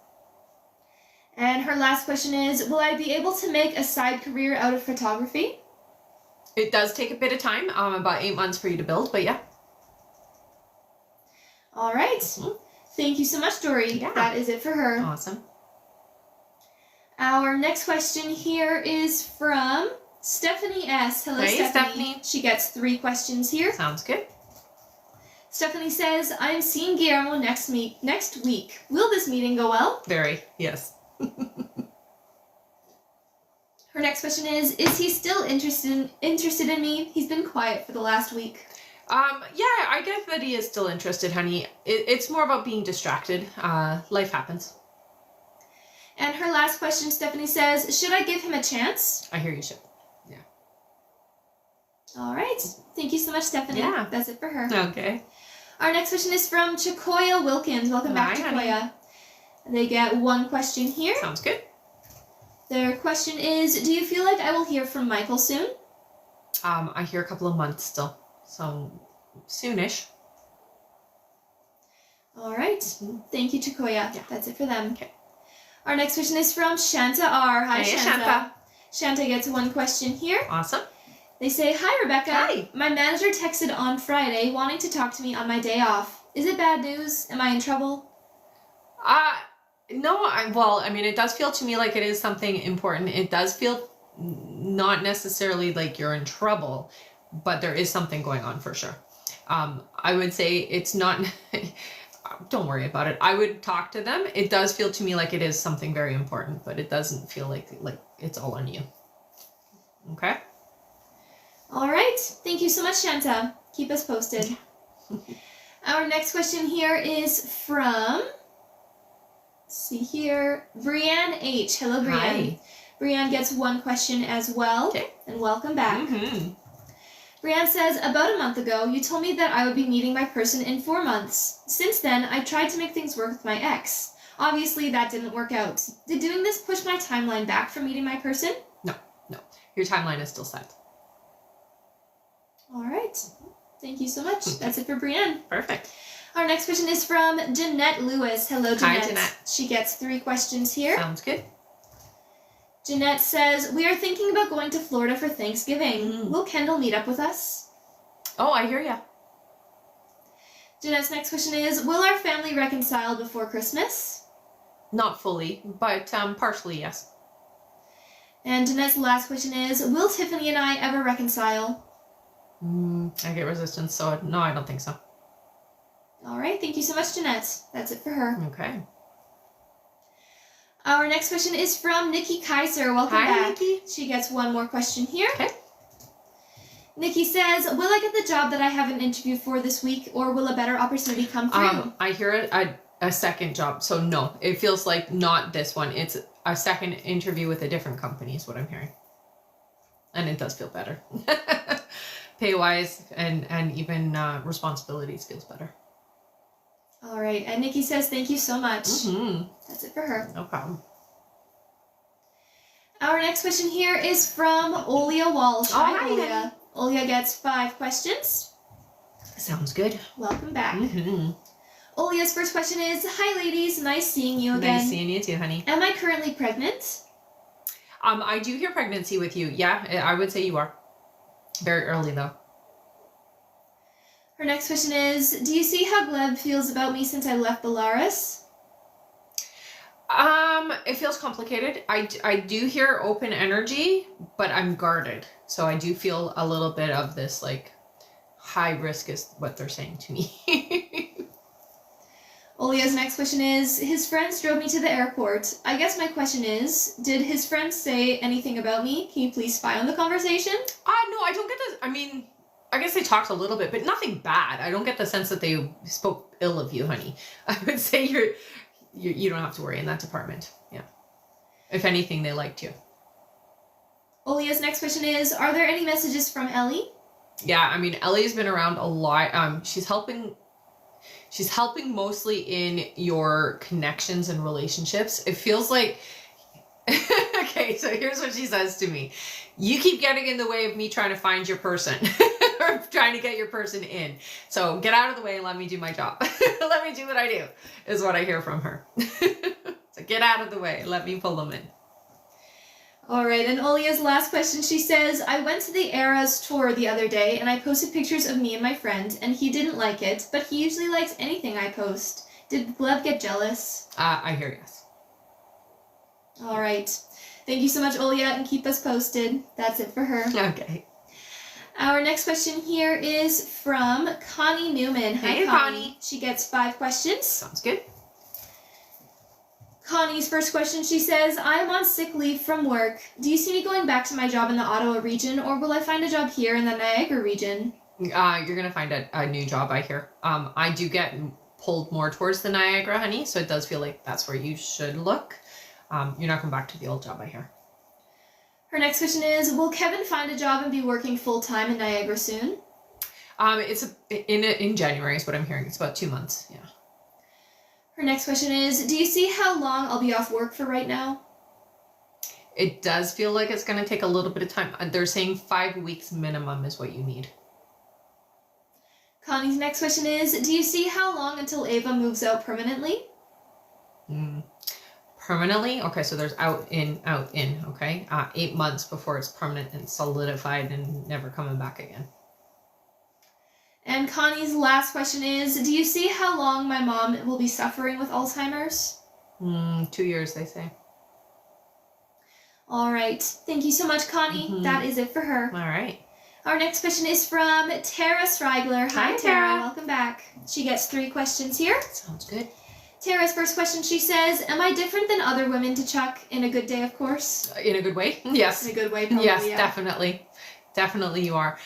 And her last question is, will I be able to make a side career out of photography? It does take a bit of time, about 8 months for you to build, but yeah. All right. Thank you so much, Dory. Yeah. That is it for her. Awesome. Our next question here is from Stephanie S. Hello, Hey, Stephanie. She gets 3 questions here. Sounds good. Stephanie says, I am seeing Guillermo next week. Will this meeting go well? Very, yes. Her next question is he still interested in me? He's been quiet for the last week. Yeah, I guess that he is still interested, honey. It's more about being distracted. Life happens. And her last question, Stephanie says, should I give him a chance? I hear you should. Yeah. All right. Thank you so much, Stephanie. Yeah. That's it for her. Okay. Our next question is from Chakoya Wilkins. Welcome back, Hi, Chakoya. honey. They get 1 question here. Sounds good. Their question is, do you feel like I will hear from Michael soon? I hear a couple of months still, so soonish. All right. Thank you, Chakoya. Yeah. That's it for them. Okay. Our next question is from Shanta R. Hi, Hey, Shanta. Shanta. Shanta gets 1 question here. Awesome. They say, hi, Rebecca. Hi. My manager texted on Friday wanting to talk to me on my day off. Is it bad news? Am I in trouble? No, I mean, it does feel to me like it is something important. It does feel not necessarily like you're in trouble, but there is something going on for sure. I would say it's not, don't worry about it. I would talk to them. It does feel to me like it is something very important, but it doesn't feel like it's all on you. Okay? All right. Thank you so much, Shanta. Keep us posted. Our next question here is from, let's see here, Brianne H. Hello, Brianne. Hi. Brianne gets 1 question as well. Okay. And welcome back. Mm-hmm. Brianne says, about a month ago, you told me that I would be meeting my person in 4 months. Since then, I tried to make things work with my ex. Obviously, that didn't work out. Did doing this push my timeline back from meeting my person? No. Your timeline is still set. All right. Thank you so much. That's it for Brianne. Perfect. Our next question is from Jeanette Lewis. Hello, Jeanette. Hi, Jeanette. She gets 3 questions here. Sounds good. Jeanette says, we are thinking about going to Florida for Thanksgiving. Will Kendall meet up with us? Oh, I hear ya. Jeanette's next question is, will our family reconcile before Christmas? Not fully, but partially, yes. And Jeanette's last question is, will Tiffany and I ever reconcile? I get resistance, so no, I don't think so. All right, thank you so much, Jeanette. That's it for her. Okay. Our next question is from Nikki Kaiser. Welcome Hi, back. Nikki. She gets 1 more question here. Okay. Nikki says, will I get the job that I have an interview for this week, or will a better opportunity come through? I hear a second job, so no, it feels like not this one. It's a second interview with a different company is what I'm hearing. And it does feel better. Pay-wise and even responsibilities feels better. All right, and Nikki says, thank you so much. That's it for her. No problem. Our next question here is from Olia Walsh. Oh, hi, Olia. honey. Olia gets 5 questions. Sounds good. Welcome back. Olia's first question is, hi ladies, nice seeing you again. Nice seeing you too, honey. Am I currently pregnant? I do hear pregnancy with you. Yeah, I would say you are. Very early though. Her next question is, do you see how Gleb feels about me since I left Belarus? It feels complicated. I do hear open energy, but I'm guarded. So I do feel a little bit of this, like, high risk is what they're saying to me. Olia's next question is, his friends drove me to the airport. I guess my question is, did his friends say anything about me? Can you please spy on the conversation? No, I don't get this. I mean, I guess they talked a little bit, but nothing bad. I don't get the sense that they spoke ill of you, honey. I would say you don't have to worry in that department. Yeah. If anything, they liked you. Olia's next question is, are there any messages from Ellie? Yeah, I mean, Ellie's been around a lot. She's helping mostly in your connections and relationships. It feels like, okay, so here's what she says to me. You keep getting in the way of me trying to find your person or trying to get your person in. So get out of the way and let me do my job. Let me do what I do is what I hear from her. So get out of the way. Let me pull them in. All right, and Olia's last question, she says, I went to the Eras tour the other day and I posted pictures of me and my friend, and he didn't like it, but he usually likes anything I post. Did Gleb get jealous? I hear yes. All right. Thank you so much, Olia, and keep us posted. That's it for her. Okay. Our next question here is from Connie Newman. Hey, Hi, Connie. She gets 5 questions. Sounds good. Connie's first question, she says, I am on sick leave from work. Do you see me going back to my job in the Ottawa region, or will I find a job here in the Niagara region? You're going to find a new job, I hear. I do get pulled more towards the Niagara, honey, so it does feel like that's where you should look. You're not going back to the old job, I hear. Her next question is, will Kevin find a job and be working full-time in Niagara soon? It's in January is what I'm hearing. It's about 2 months, yeah. Her next question is, do you see how long I'll be off work for right now? It does feel like it's going to take a little bit of time. They're saying 5 weeks minimum is what you need. Connie's next question is, do you see how long until Ava moves out permanently? Permanently? Okay, so there's out, in, okay? 8 months before it's permanent and solidified and never coming back again. And Connie's last question is, do you see how long my mom will be suffering with Alzheimer's? 2 years, they say. All right. Thank you so much, Connie. That is it for her. All right. Our next question is from Tara Strigler. Hi, Tara. Welcome back. She gets 3 questions here. Sounds good. Tara's first question, she says, am I different than other women to Chuck? In a good day, of course. In a good way? Yes. In a good way, probably, yes, yeah. Definitely. Definitely you are.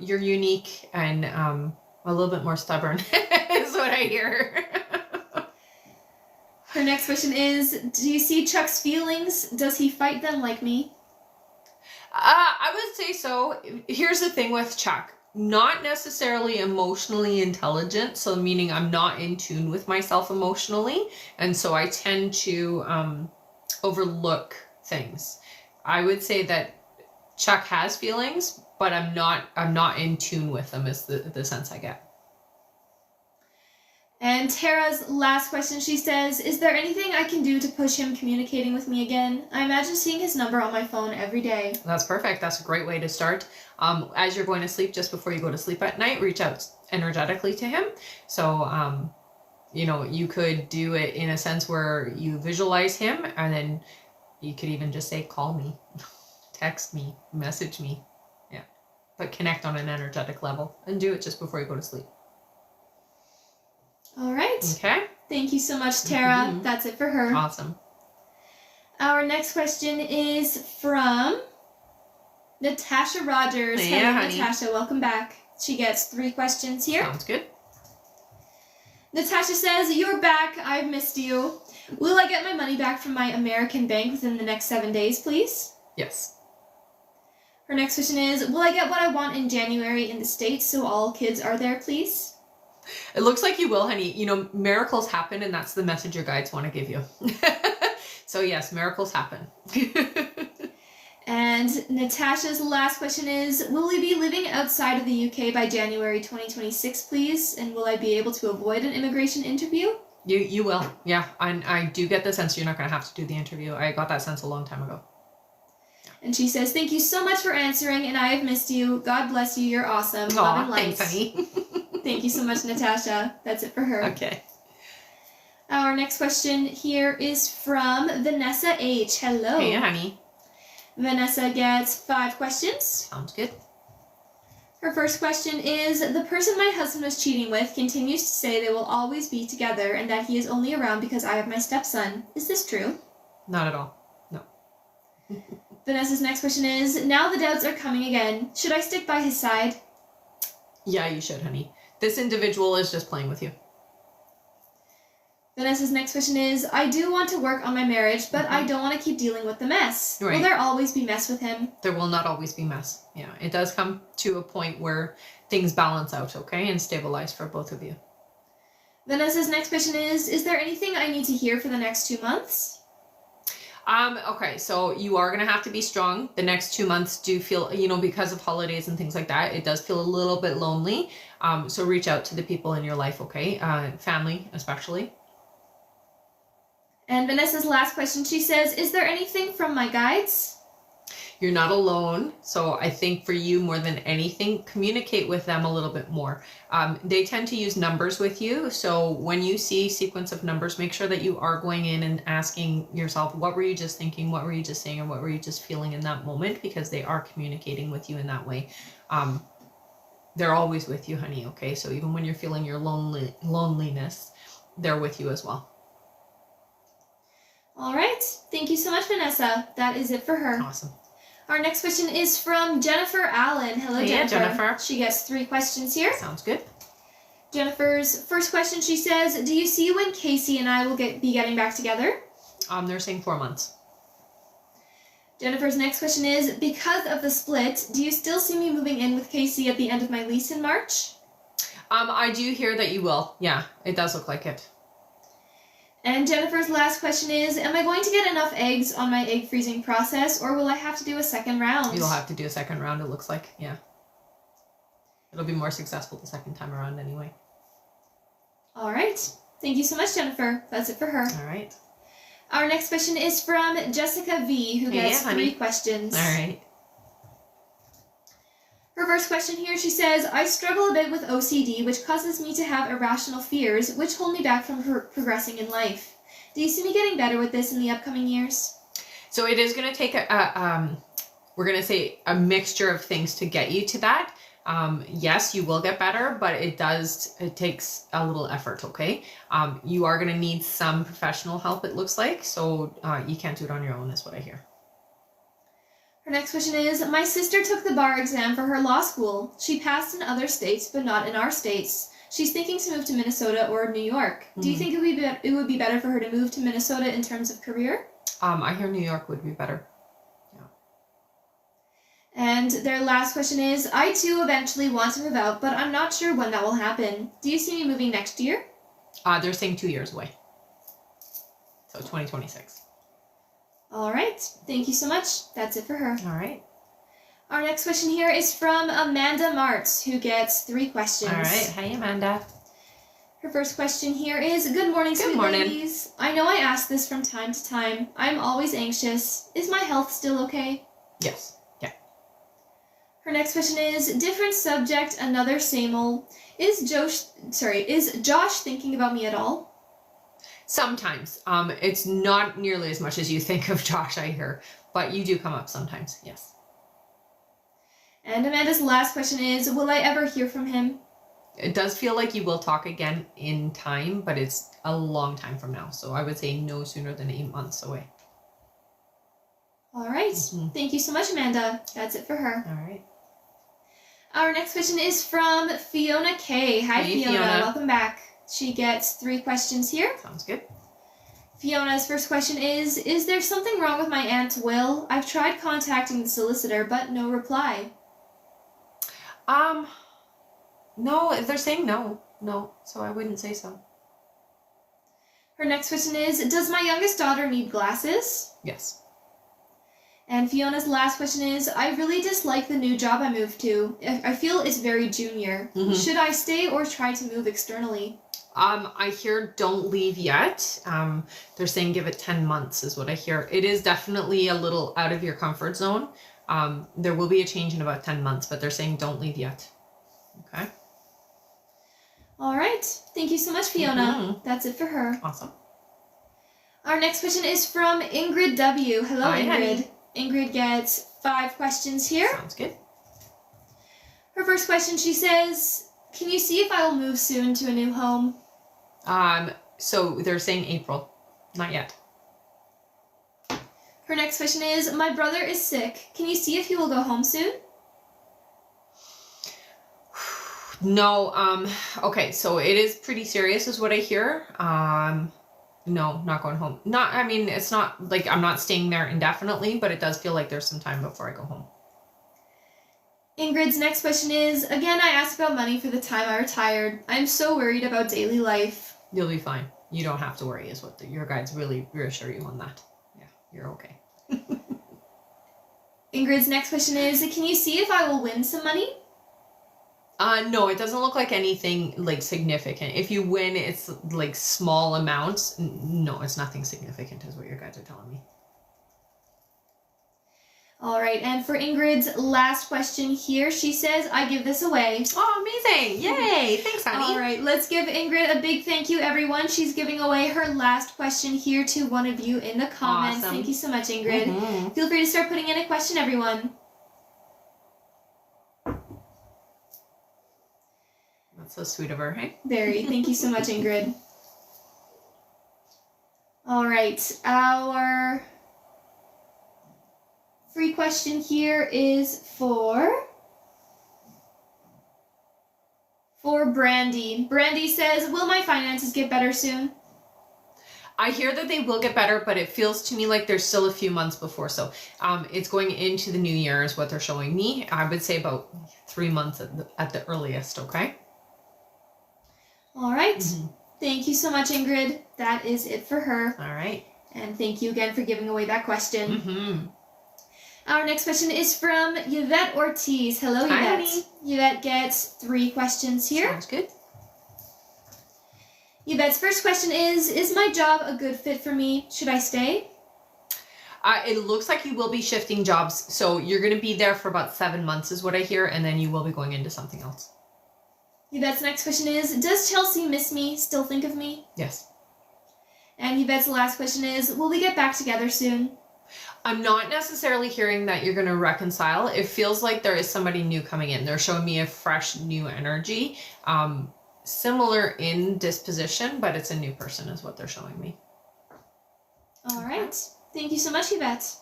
You're unique and a little bit more stubborn is what I hear. Her next question is, do you see Chuck's feelings? Does he fight them like me? I would say so. Here's the thing with Chuck. Not necessarily emotionally intelligent, so meaning I'm not in tune with myself emotionally, and so I tend to overlook things. I would say that Chuck has feelings, but I'm not in tune with them is the sense I get. And Tara's last question, she says, is there anything I can do to push him communicating with me again? I imagine seeing his number on my phone every day. That's perfect. That's a great way to start. As you're going to sleep, just before you go to sleep at night, reach out energetically to him. So, you could do it in a sense where you visualize him, and then you could even just say, call me, text me, message me. Yeah. But connect on an energetic level and do it just before you go to sleep. All right. Okay. Thank you so much, Tara. That's it for her. Awesome. Our next question is from Natasha Rogers. Hey, Hello, honey. Natasha. Welcome back. She gets 3 questions here. Sounds good. Natasha says, you're back. I've missed you. Will I get my money back from my American bank within the next 7 days, please? Yes. Her next question is, will I get what I want in January in the States so all kids are there, please? It looks like you will, honey. Miracles happen, and that's the message your guides want to give you. So yes, miracles happen. And Natasha's last question is, will we be living outside of the UK by January 2026, please? And will I be able to avoid an immigration interview? You will. Yeah, I do get the sense you're not going to have to do the interview. I got that sense a long time ago. And she says, thank you so much for answering, and I have missed you. God bless you. You're awesome. Aw, Love and light. thanks, honey. Thank you so much, Natasha. That's it for her. Okay. Our next question here is from Vanessa H. Hello. Hey, honey. Vanessa gets 5 questions. Sounds good. Her first question is, the person my husband was cheating with continues to say they will always be together and that he is only around because I have my stepson. Is this true? Not at all. No. Vanessa's next question is, now the doubts are coming again. Should I stick by his side? Yeah, you should, honey. This individual is just playing with you. Vanessa's next question is, I do want to work on my marriage, but I don't want to keep dealing with the mess. Right. Will there always be mess with him? There will not always be mess. Yeah, it does come to a point where things balance out, okay, and stabilize for both of you. Vanessa's next question is there anything I need to hear for the next 2 months? Okay, so you are going to have to be strong. The next 2 months do feel, because of holidays and things like that, it does feel a little bit lonely. So reach out to the people in your life, okay? Family, especially. And Vanessa's last question, she says, is there anything from my guides? You're not alone. So I think for you, more than anything, communicate with them a little bit more. They tend to use numbers with you. So when you see a sequence of numbers, make sure that you are going in and asking yourself, what were you just thinking? What were you just saying? Or what were you just feeling in that moment? Because they are communicating with you in that way. They're always with you, honey. Okay. So even when you're feeling your loneliness, they're with you as well. All right. Thank you so much, Vanessa. That is it for her. Awesome. Our next question is from Jennifer Allen. Hello, Jennifer. Yeah, Jennifer. She gets 3 questions here. Sounds good. Jennifer's first question, she says, do you see when Casey and I will be getting back together? They're saying 4 months. Jennifer's next question is, because of the split, do you still see me moving in with Casey at the end of my lease in March? I do hear that you will. Yeah, it does look like it. And Jennifer's last question is, am I going to get enough eggs on my egg freezing process, or will I have to do a second round? You'll have to do a second round, it looks like. Yeah. It'll be more successful the second time around anyway. All right. Thank you so much, Jennifer. That's it for her. All right. Our next question is from Jessica V, who gets 3 questions. All right. Her first question here, she says, I struggle a bit with OCD, which causes me to have irrational fears, which hold me back from progressing in life. Do you see me getting better with this in the upcoming years? So it is going to take we're going to say a mixture of things to get you to that. Yes, you will get better, but it takes a little effort, okay? You are going to need some professional help, it looks like, so you can't do it on your own, is what I hear. Her next question is, my sister took the bar exam for her law school. She passed in other states, but not in our states. She's thinking to move to Minnesota or New York. Do you think it would be better for her to move to Minnesota in terms of career? I hear New York would be better. Yeah. And their last question is, I too eventually want to move out, but I'm not sure when that will happen. Do you see me moving next year? They're saying 2 years away. So 2026. All right. Thank you so much. That's it for her. All right. Our next question here is from Amanda Martz, who gets 3 questions. All right. Hey, Amanda. Her first question here is, good morning, sweet ladies. I know I ask this from time to time. I'm always anxious. Is my health still okay? Yes. Yeah. Her next question is, different subject, another same old. Is Josh thinking about me at all? Sometimes. It's not nearly as much as you think of Josh, I hear, but you do come up sometimes, yes. And Amanda's last question is, will I ever hear from him? It does feel like you will talk again in time, but it's a long time from now. So I would say no sooner than 8 months away. All right. Thank you so much, Amanda. That's it for her. All right. Our next question is from Fiona K. Hi, Hey, Fiona. Fiona. Welcome back. She gets 3 questions here. Sounds good. Fiona's first question is there something wrong with my Aunt Will? I've tried contacting the solicitor, but no reply. No, they're saying no. No, so I wouldn't say so. Her next question is, does my youngest daughter need glasses? Yes. And Fiona's last question is, I really dislike the new job I moved to. I feel it's very junior. Should I stay or try to move externally? I hear don't leave yet. They're saying give it 10 months is what I hear. It is definitely a little out of your comfort zone. There will be a change in about 10 months, but they're saying don't leave yet. Okay. All right. Thank you so much, Fiona. That's it for her. Awesome. Our next question is from Ingrid W. Hello, Hi, Ingrid. honey. Ingrid gets 5 questions here. Sounds good. Her first question, she says, can you see if I will move soon to a new home? So they're saying April. Not yet. Her next question is, my brother is sick. Can you see if he will go home soon? No, okay, so it is pretty serious is what I hear. No, not going home. I mean, it's not like I'm not staying there indefinitely, but it does feel like there's some time before I go home. Ingrid's next question is, again, I asked about money for the time I retired. I'm so worried about daily life. You'll be fine. You don't have to worry is what your guides really reassure you on that. Yeah, you're okay. Ingrid's next question is, can you see if I will win some money? No, it doesn't look like anything like significant. If you win, it's like small amounts. No, it's nothing significant is what your guides are telling me. All right, and for Ingrid's last question here, she says, I give this away. Oh, amazing. Yay. Thanks, honey. All right, let's give Ingrid a big thank you, everyone. She's giving away her last question here to one of you in the comments. Awesome. Thank you so much, Ingrid. Feel free to start putting in a question, everyone. That's so sweet of her, hey? Very. Thank you so much, Ingrid. All right, our free question here is for Brandy. Brandy says, will my finances get better soon? I hear that they will get better, but it feels to me like there's still a few months before. So it's going into the new year is what they're showing me. I would say about 3 months at the earliest, okay? All right. Thank you so much, Ingrid. That is it for her. All right. And thank you again for giving away that question. Our next question is from Yvette Ortiz. Hello, Yvette. Hi, honey. Yvette gets 3 questions here. Sounds good. Yvette's first question is my job a good fit for me? Should I stay? It looks like you will be shifting jobs. So you're going to be there for about 7 months is what I hear. And then you will be going into something else. Yvette's next question is, does Chelsea miss me, still think of me? Yes. And Yvette's last question is, will we get back together soon? I'm not necessarily hearing that you're going to reconcile. It feels like there is somebody new coming in. They're showing me a fresh new energy, similar in disposition, but it's a new person is what they're showing me. All right. Thank you so much, Yvette.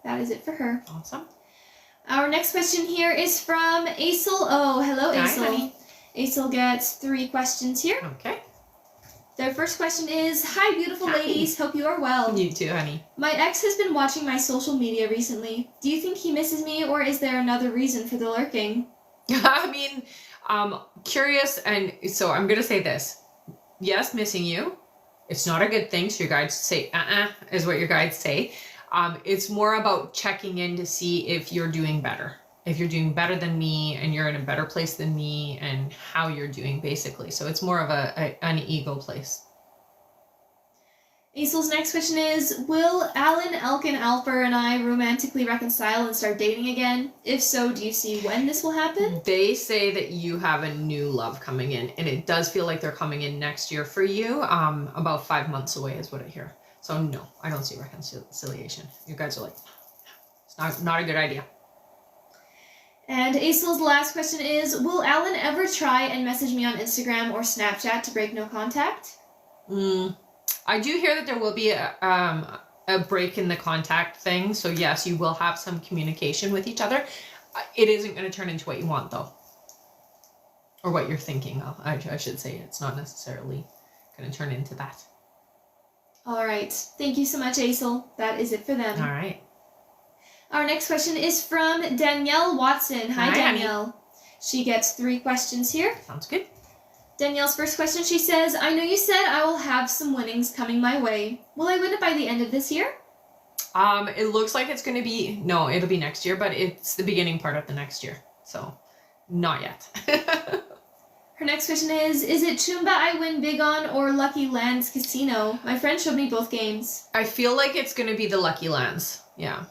That is it for her. Awesome. Our next question here is from Aisel O. Hello, Aisel. Hi, honey. Aisel gets 3 questions here. Okay. Their first question is, hi, beautiful ladies. Hope you are well. You too, honey. My ex has been watching my social media recently. Do you think he misses me, or is there another reason for the lurking? I mean, curious, and so I'm going to say this. Yes, missing you. It's not a good thing, so your guides say, is what your guides say. It's more about checking in to see if you're doing better. If you're doing better than me and you're in a better place than me and how you're doing, basically. So it's more of an ego place. Aisel's next question is, will Alan, Elkin, Alper, and I romantically reconcile and start dating again? If so, do you see when this will happen? They say that you have a new love coming in, and it does feel like they're coming in next year for you. About 5 months away is what I hear. So no, I don't see reconciliation. You guys are like, it's not a good idea. And Aisel's last question is, will Alan ever try and message me on Instagram or Snapchat to break no contact? I do hear that there will be a break in the contact thing. So yes, you will have some communication with each other. It isn't going to turn into what you want though. Or what you're thinking of, I should say. It's not necessarily going to turn into that. All right. Thank you so much, Aisel. That is it for them. All right. Our next question is from Danielle Watson. Hi, Danielle. Honey. She gets 3 questions here. Sounds good. Danielle's first question, she says, I know you said I will have some winnings coming my way. Will I win it by the end of this year? It looks like it's going to be, no, it'll be next year, but it's the beginning part of the next year. So, not yet. Her next question is it Chumba I win big on or Lucky Lands Casino? My friend showed me both games. I feel like it's going to be the Lucky Lands. Yeah.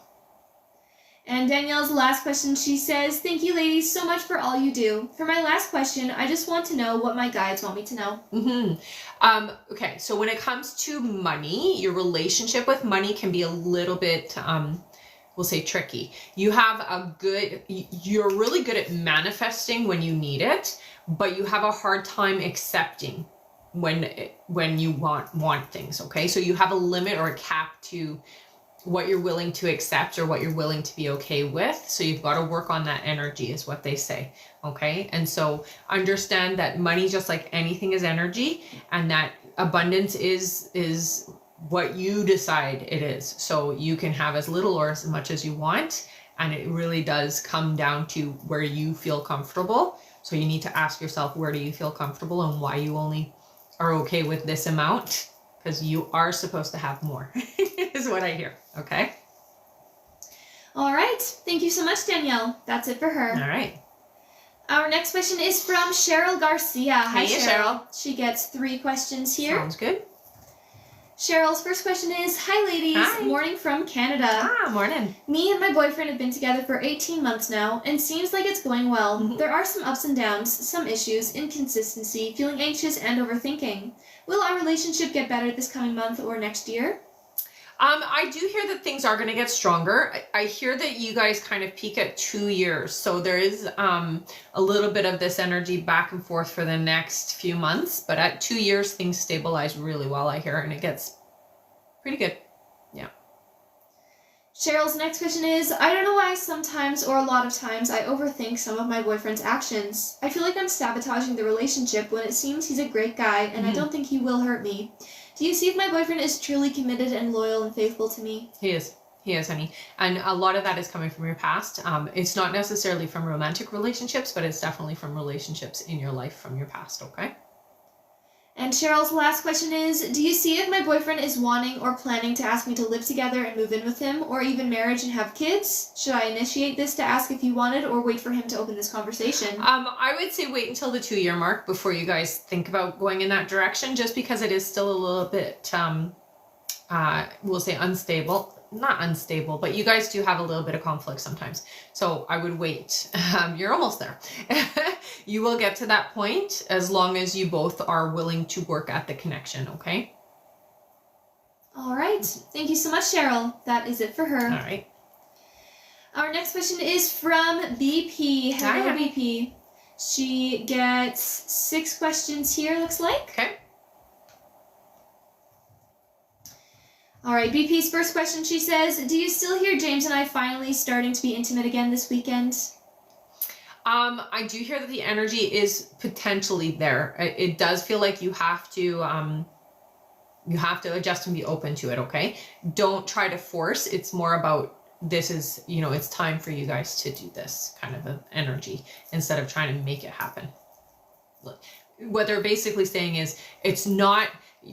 And Danielle's last question, she says, thank you ladies so much for all you do. For my last question, I just want to know what my guides want me to know. Okay, so when it comes to money, your relationship with money can be a little bit, we'll say tricky. You're really good at manifesting when you need it, but you have a hard time accepting when you want things, okay? So you have a limit or a cap to what you're willing to accept or what you're willing to be okay with. So you've got to work on that energy is what they say. Okay. And so understand that money, just like anything, is energy, and that abundance is what you decide it is. So you can have as little or as much as you want. And it really does come down to where you feel comfortable. So you need to ask yourself, where do you feel comfortable and why you only are okay with this amount? Because you are supposed to have more, is what I hear. Okay. All right. Thank you so much, Danielle. That's it for her. All right. Our next question is from Cheryl Garcia. Hi, Hey, Cheryl. She gets 3 questions here. Sounds good. Cheryl's first question is, hi ladies, Hi. Morning from Canada. Morning. Me and my boyfriend have been together for 18 months now, and seems like it's going well. Mm-hmm. There are some ups and downs, some issues, inconsistency, feeling anxious, and overthinking. Will our relationship get better this coming month or next year? I do hear that things are going to get stronger. I hear that you guys kind of peak at 2 years. So there is a little bit of this energy back and forth for the next few months. But at 2 years, things stabilize really well, I hear, and it gets pretty good. Yeah. Cheryl's next question is, I don't know why sometimes or a lot of times I overthink some of my boyfriend's actions. I feel like I'm sabotaging the relationship when it seems he's a great guy and I don't think he will hurt me. Do you see if my boyfriend is truly committed and loyal and faithful to me? He is, honey. And a lot of that is coming from your past. It's not necessarily from romantic relationships, but it's definitely from relationships in your life from your past, okay? And Cheryl's last question is, do you see if my boyfriend is wanting or planning to ask me to live together and move in with him, or even marriage and have kids? Should I initiate this to ask if he wanted, or wait for him to open this conversation? I would say wait until the 2-year mark before you guys think about going in that direction, just because it is still a little bit, we'll say unstable. Not unstable, but you guys do have a little bit of conflict sometimes. So I would wait. You're almost there. You will get to that point as long as you both are willing to work at the connection, okay? All right. Thank you so much, Cheryl. That is it for her. All right. Our next question is from BP. Hello, Hi. BP. She gets 6 questions here, looks like. Okay. All right, BP's first question, she says, do you still hear James and I finally starting to be intimate again this weekend? I do hear that the energy is potentially there. It does feel like you have to adjust and be open to it, okay? Don't try to force. It's more about this is, it's time for you guys to do this kind of an energy instead of trying to make it happen. What they're basically saying is it's not,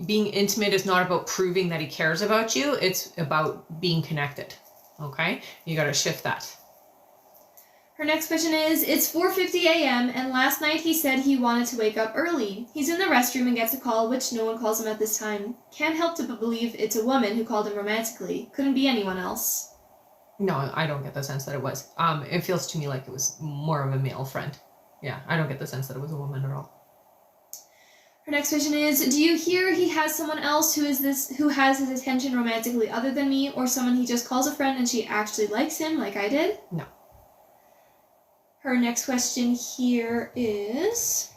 being intimate is not about proving that he cares about you. It's about being connected, okay? You got to shift that. Her next question is, it's 4:50 a.m. and last night he said he wanted to wake up early. He's in the restroom and gets a call, which no one calls him at this time. Can't help to believe it's a woman who called him romantically. Couldn't be anyone else. No, I don't get the sense that it was. It feels to me like it was more of a male friend. Yeah, I don't get the sense that it was a woman at all. Her next question is, do you hear he has someone else who has his attention romantically other than me, or someone he just calls a friend and she actually likes him like I did? No. Her next question here is,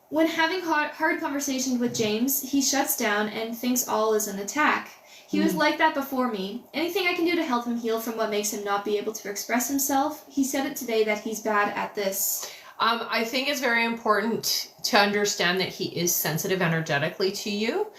when having hard conversations with James, he shuts down and thinks all is an attack. He was like that before me. Anything I can do to help him heal from what makes him not be able to express himself? He said it today that he's bad at this. I think it's very important to understand that he is sensitive energetically to you.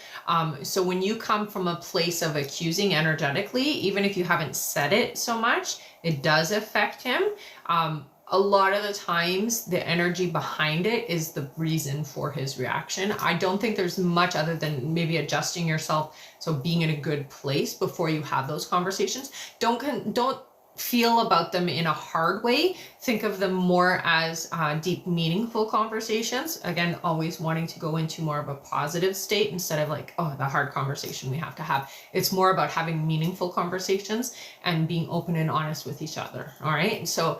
So when you come from a place of accusing energetically, even if you haven't said it so much, it does affect him. A lot of the times the energy behind it is the reason for his reaction. I don't think there's much other than maybe adjusting yourself. So being in a good place before you have those conversations. Don't feel about them in a hard way. Think of them more as deep, meaningful conversations. Again, always wanting to go into more of a positive state instead of like, oh, the hard conversation we have to have. It's more about having meaningful conversations and being open and honest with each other. All right. So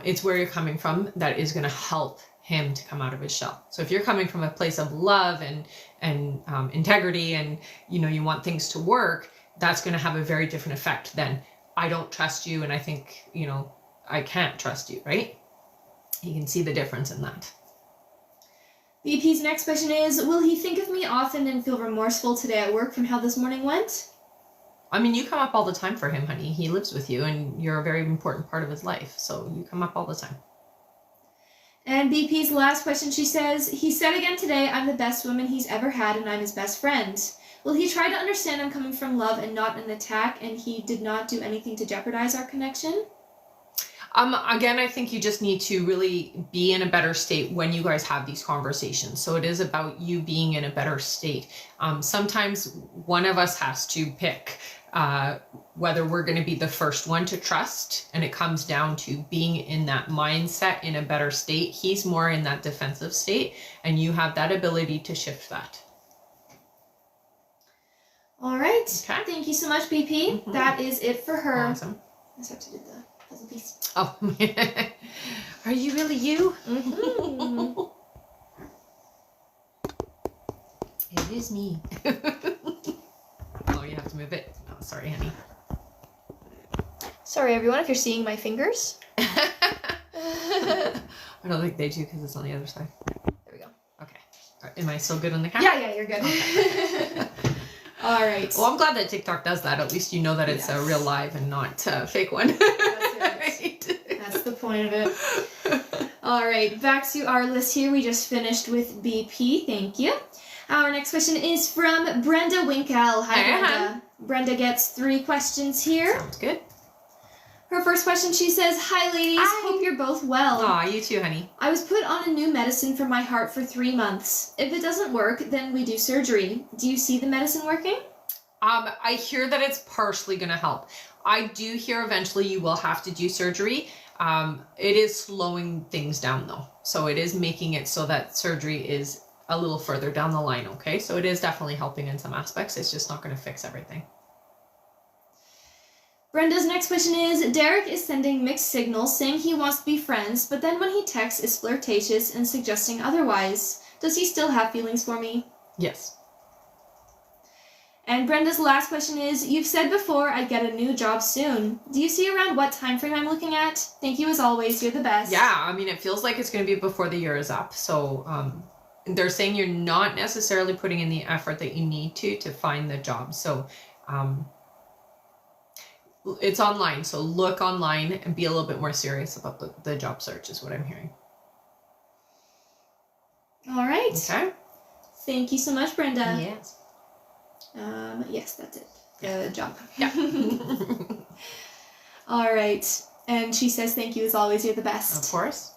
it's where you're coming from that is going to help him to come out of his shell. So if you're coming from a place of love and integrity and, you want things to work, that's going to have a very different effect than I don't trust you and I think, I can't trust you, right? You can see the difference in that. VP's next question is, will he think of me often and feel remorseful today at work from how this morning went? I mean, you come up all the time for him, honey. He lives with you and you're a very important part of his life. So you come up all the time. And BP's last question, she says, he said again today, I'm the best woman he's ever had and I'm his best friend. Will he try to understand I'm coming from love and not an attack, and he did not do anything to jeopardize our connection? Again, I think you just need to really be in a better state when you guys have these conversations. So it is about you being in a better state. Sometimes one of us has to pick whether we're going to be the first one to trust, and it comes down to being in that mindset in a better state. He's more in that defensive state, and you have that ability to shift that. All right. Okay. Thank you so much, BP. Mm-hmm. That is it for her. Awesome. I just have to do the puzzle piece. Oh, are you really you? Mm-hmm. It is me. Oh, you have to move it. Oh, sorry, honey. Sorry, everyone, if you're seeing my fingers. I don't think they do because it's on the other side. There we go. Okay. Am I still good on the camera? Yeah, you're good. Okay. All right. Well, I'm glad that TikTok does that. At least you know that it's a real live and not a fake one. That's it. Right. That's the point of it. All right, back to our list here. We just finished with BP. Thank you. Our next question is from Brenda Winkle. Hi, Brenda. Brenda gets 3 questions here. Sounds good. Her first question, she says, hi, ladies. Hi. Hope you're both well. Aw, you too, honey. I was put on a new medicine for my heart for 3 months. If it doesn't work, then we do surgery. Do you see the medicine working? I hear that it's partially going to help. I do hear eventually you will have to do surgery. It is slowing things down, though. So it is making it so that surgery is a little further down the line, okay? So it is definitely helping in some aspects. It's just not going to fix everything. Brenda's next question is, Derek is sending mixed signals saying he wants to be friends, but then when he texts is flirtatious and suggesting otherwise. Does he still have feelings for me? Yes. And Brenda's last question is, you've said before I'd get a new job soon. Do you see around what time frame I'm looking at? Thank you as always, you're the best. Yeah, I mean, it feels like it's going to be before the year is up. So they're saying you're not necessarily putting in the effort that you need to find the job. So it's online, so look online and be a little bit more serious about the job search is what I'm hearing. All right. Okay. Thank you so much, Brenda. Yes. Yes, that's it. The job. Yeah. All right. And she says, thank you as always, you're the best. Of course.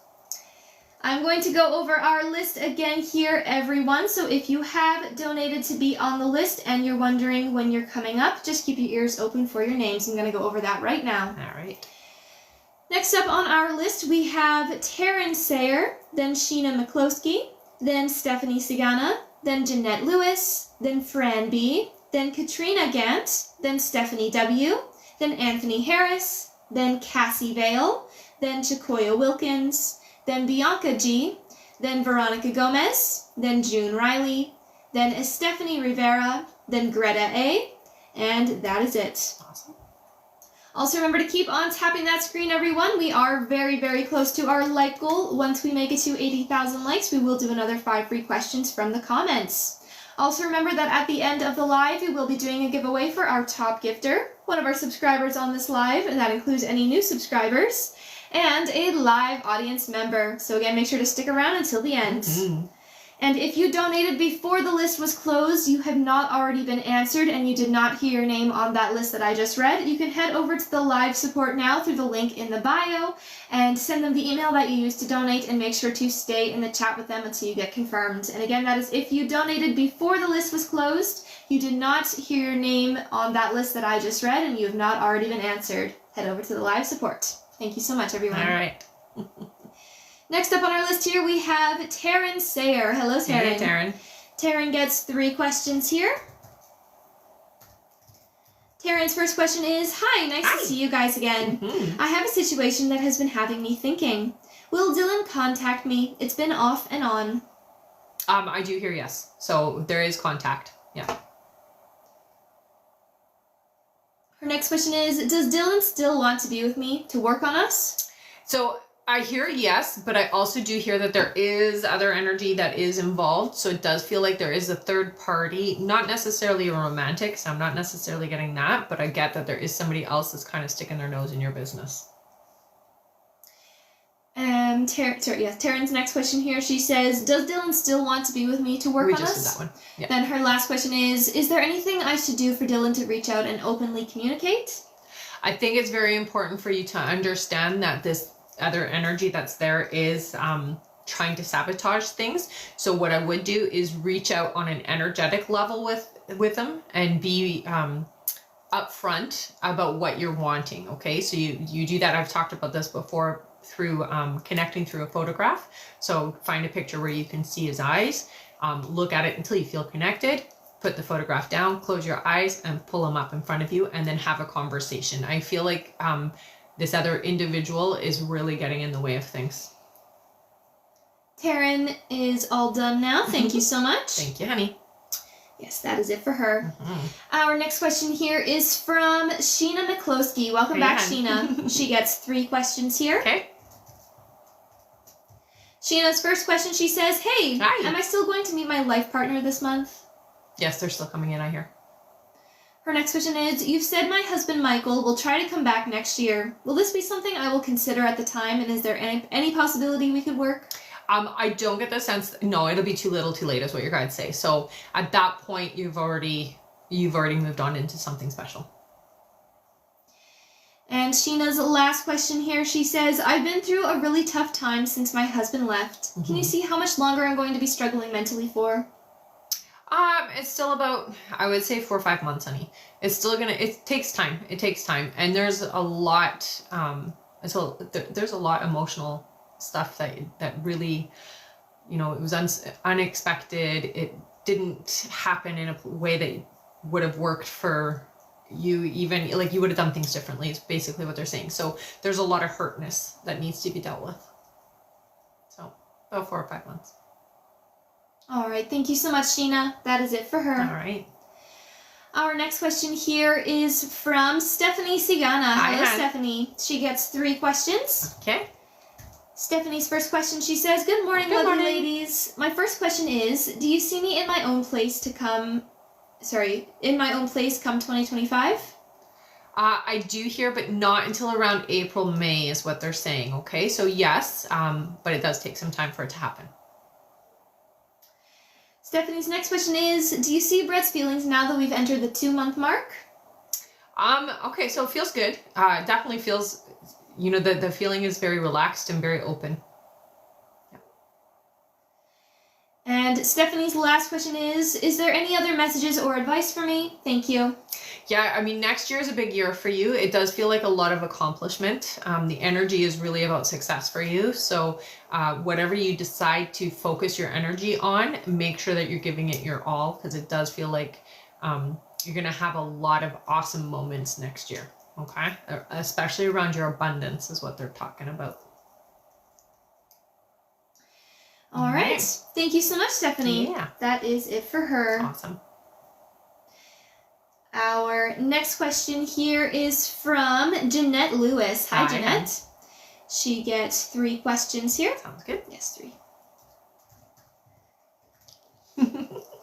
I'm going to go over our list again here, everyone. So if you have donated to be on the list and you're wondering when you're coming up, just keep your ears open for your names. I'm going to go over that right now. All right. Next up on our list, we have Taryn Sayer, then Sheena McCloskey, then Stephanie Sigana, then Jeanette Lewis, then Fran B., then Katrina Gant, then Stephanie W., then Anthony Harris, then Cassie Vale, then Chakoya Wilkins, then Bianca G., then Veronica Gomez, then June Riley, then Stephanie Rivera, then Greta A., and that is it. Awesome. Also remember to keep on tapping that screen, everyone. We are very, very close to our like goal. Once we make it to 80,000 likes, we will do another 5 free questions from the comments. Also remember that at the end of the live, we will be doing a giveaway for our top gifter, one of our subscribers on this live, and that includes any new subscribers, and a live audience member. So again, make sure to stick around until the end. Mm-hmm. And if you donated before the list was closed, you have not already been answered, and you did not hear your name on that list that I just read, you can head over to the live support now through the link in the bio and send them the email that you used to donate, and make sure to stay in the chat with them until you get confirmed. And again, that is if you donated before the list was closed, you did not hear your name on that list that I just read, and you have not already been answered. Head over to the live support. Thank you so much, everyone. All right. Next up on our list here, we have Taryn Sayer. Hello, Taryn. Hey, Taryn. Taryn gets 3 questions here. Taryn's first question is, hi, nice to see you guys again. Mm-hmm. I have a situation that has been having me thinking. Will Dylan contact me? It's been off and on. I do hear yes. So there is contact. Yeah. Her next question is, does Dylan still want to be with me to work on us? So I hear yes, but I also do hear that there is other energy that is involved. So it does feel like there is a third party, not necessarily a romantic, so I'm not necessarily getting that, but I get that there is somebody else that's kind of sticking their nose in your business. Taryn's next question here, she says, does Dylan still want to be with me to work We on just us? did that one. Yeah. Then her last question is there anything I should do for Dylan to reach out and openly communicate? I think it's very important for you to understand that this other energy that's there is trying to sabotage things. So what I would do is reach out on an energetic level with them and be upfront about what you're wanting. Okay, so you do that. I've talked about this before through connecting through a photograph. So find a picture where you can see his eyes, look at it until you feel connected, put the photograph down, close your eyes and pull them up in front of you, and then have a conversation. I feel like this other individual is really getting in the way of things. Taryn is all done now. Thank you so much. Thank you, honey. Yes, that is it for her. Mm-hmm. Our next question here is from Sheena McCloskey. Welcome back, Sheena. She gets 3 questions here. Okay. Sheena's first question, she says, hey, Hi. am I still going to meet my life partner this month? Yes, they're still coming in, I hear. Her next question is, you've said my husband Michael will try to come back next year. Will this be something I will consider at the time, and is there any possibility we could work? I don't get the sense. No, it'll be too little, too late, is what your guides say. So at that point, you've already moved on into something special. And Sheena's last question here, she says, I've been through a really tough time since my husband left. Mm-hmm. Can you see how much longer I'm going to be struggling mentally for? It's still about, I would say 4 or 5 months, honey. It's still it takes time. It takes time. And there's a lot, there's a lot emotional stuff that really, it was unexpected. It didn't happen in a way that would have worked for you, even like you would have done things differently is basically what they're saying. So there's a lot of hurtness that needs to be dealt with. So about 4 or 5 months. All right, thank you so much, Sheena. That is it for her. All right. Our next question here is from Stephanie Sigana. Hello, Stephanie. She gets 3 questions. Okay. Stephanie's first question, she says, good morning, lovely ladies. My first question is, do you see me in my own place come 2025? I do hear, but not until around April, May is what they're saying. Okay, so yes, but it does take some time for it to happen. Stephanie's next question is, do you see Brett's feelings now that we've entered the 2-month mark? Okay, so it feels good. Definitely feels, the feeling is very relaxed and very open. Yeah. And Stephanie's last question is there any other messages or advice for me? Thank you. Yeah, I mean, next year is a big year for you. It does feel like a lot of accomplishment. The energy is really about success for you. So whatever you decide to focus your energy on, make sure that you're giving it your all, because it does feel like you're going to have a lot of awesome moments next year. Okay? Especially around your abundance is what they're talking about. All right. Thank you so much, Stephanie. Yeah. That is it for her. Awesome. Our next question here is from Jeanette Lewis. Hi, Jeanette. She gets 3 questions here. Sounds good. Yes, 3.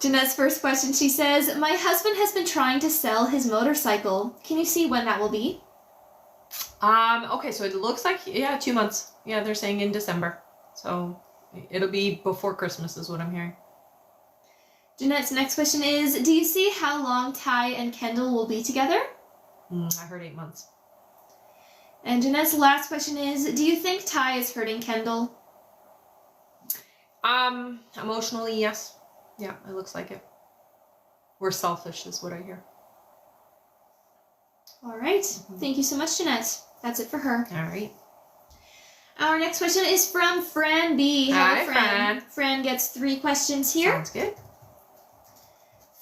Jeanette's first question, she says, my husband has been trying to sell his motorcycle. Can you see when that will be? Okay, so it looks like, 2 months. Yeah, they're saying in December. So it'll be before Christmas is what I'm hearing. Jeanette's next question is, do you see how long Ty and Kendall will be together? I heard 8 months. And Jeanette's last question is, do you think Ty is hurting Kendall? Emotionally, yes. Yeah, it looks like it. We're selfish is what I hear. All right. Thank you so much, Jeanette. That's it for her. All right. Our next question is from Fran B. Hi, Fran. Fran gets 3 questions here. Sounds good.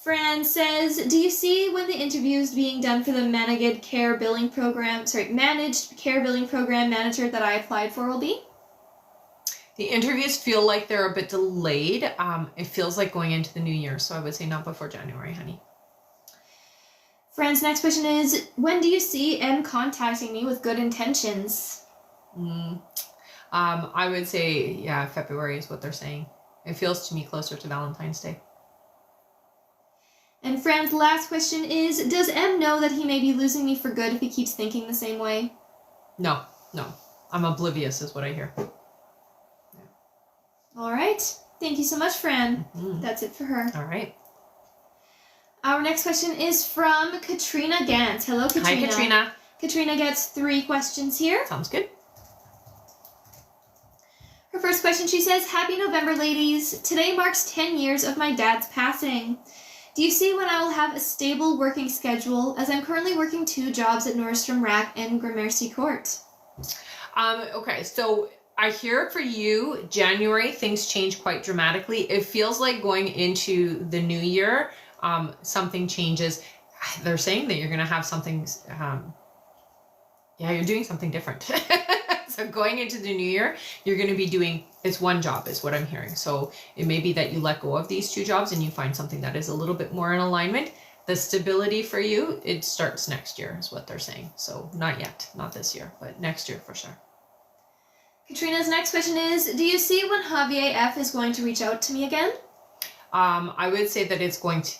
Fran says, do you see when the interviews being done for the managed care billing program manager that I applied for will be? The interviews feel like they're a bit delayed. It feels like going into the new year, so I would say not before January, honey. Fran's next question is, when do you see M contacting me with good intentions? I would say, February is what they're saying. It feels to me closer to Valentine's Day. And Fran's last question is, does M know that he may be losing me for good if he keeps thinking the same way? No. I'm oblivious is what I hear. All right. Thank you so much, Fran. Mm-hmm. That's it for her. All right. Our next question is from Katrina Gant. Hello, Katrina. Hi, Katrina. Katrina gets 3 questions here. Sounds good. Her first question, she says, Happy November, ladies. Today marks 10 years of my dad's passing. Do you see when I will have a stable working schedule, as I'm currently working 2 jobs at Nordstrom Rack and Gramercy Court? Okay, so I hear for you, January, things change quite dramatically. It feels like going into the new year, something changes. They're saying that you're going to have something, you're doing something different. So going into the new year, you're going to be doing, it's 1 job is what I'm hearing. So it may be that you let go of these 2 jobs and you find something that is a little bit more in alignment. The stability for you, it starts next year is what they're saying. So not yet, not this year, but next year for sure. Katrina's next question is, do you see when Javier F. is going to reach out to me again? I would say that it's going to,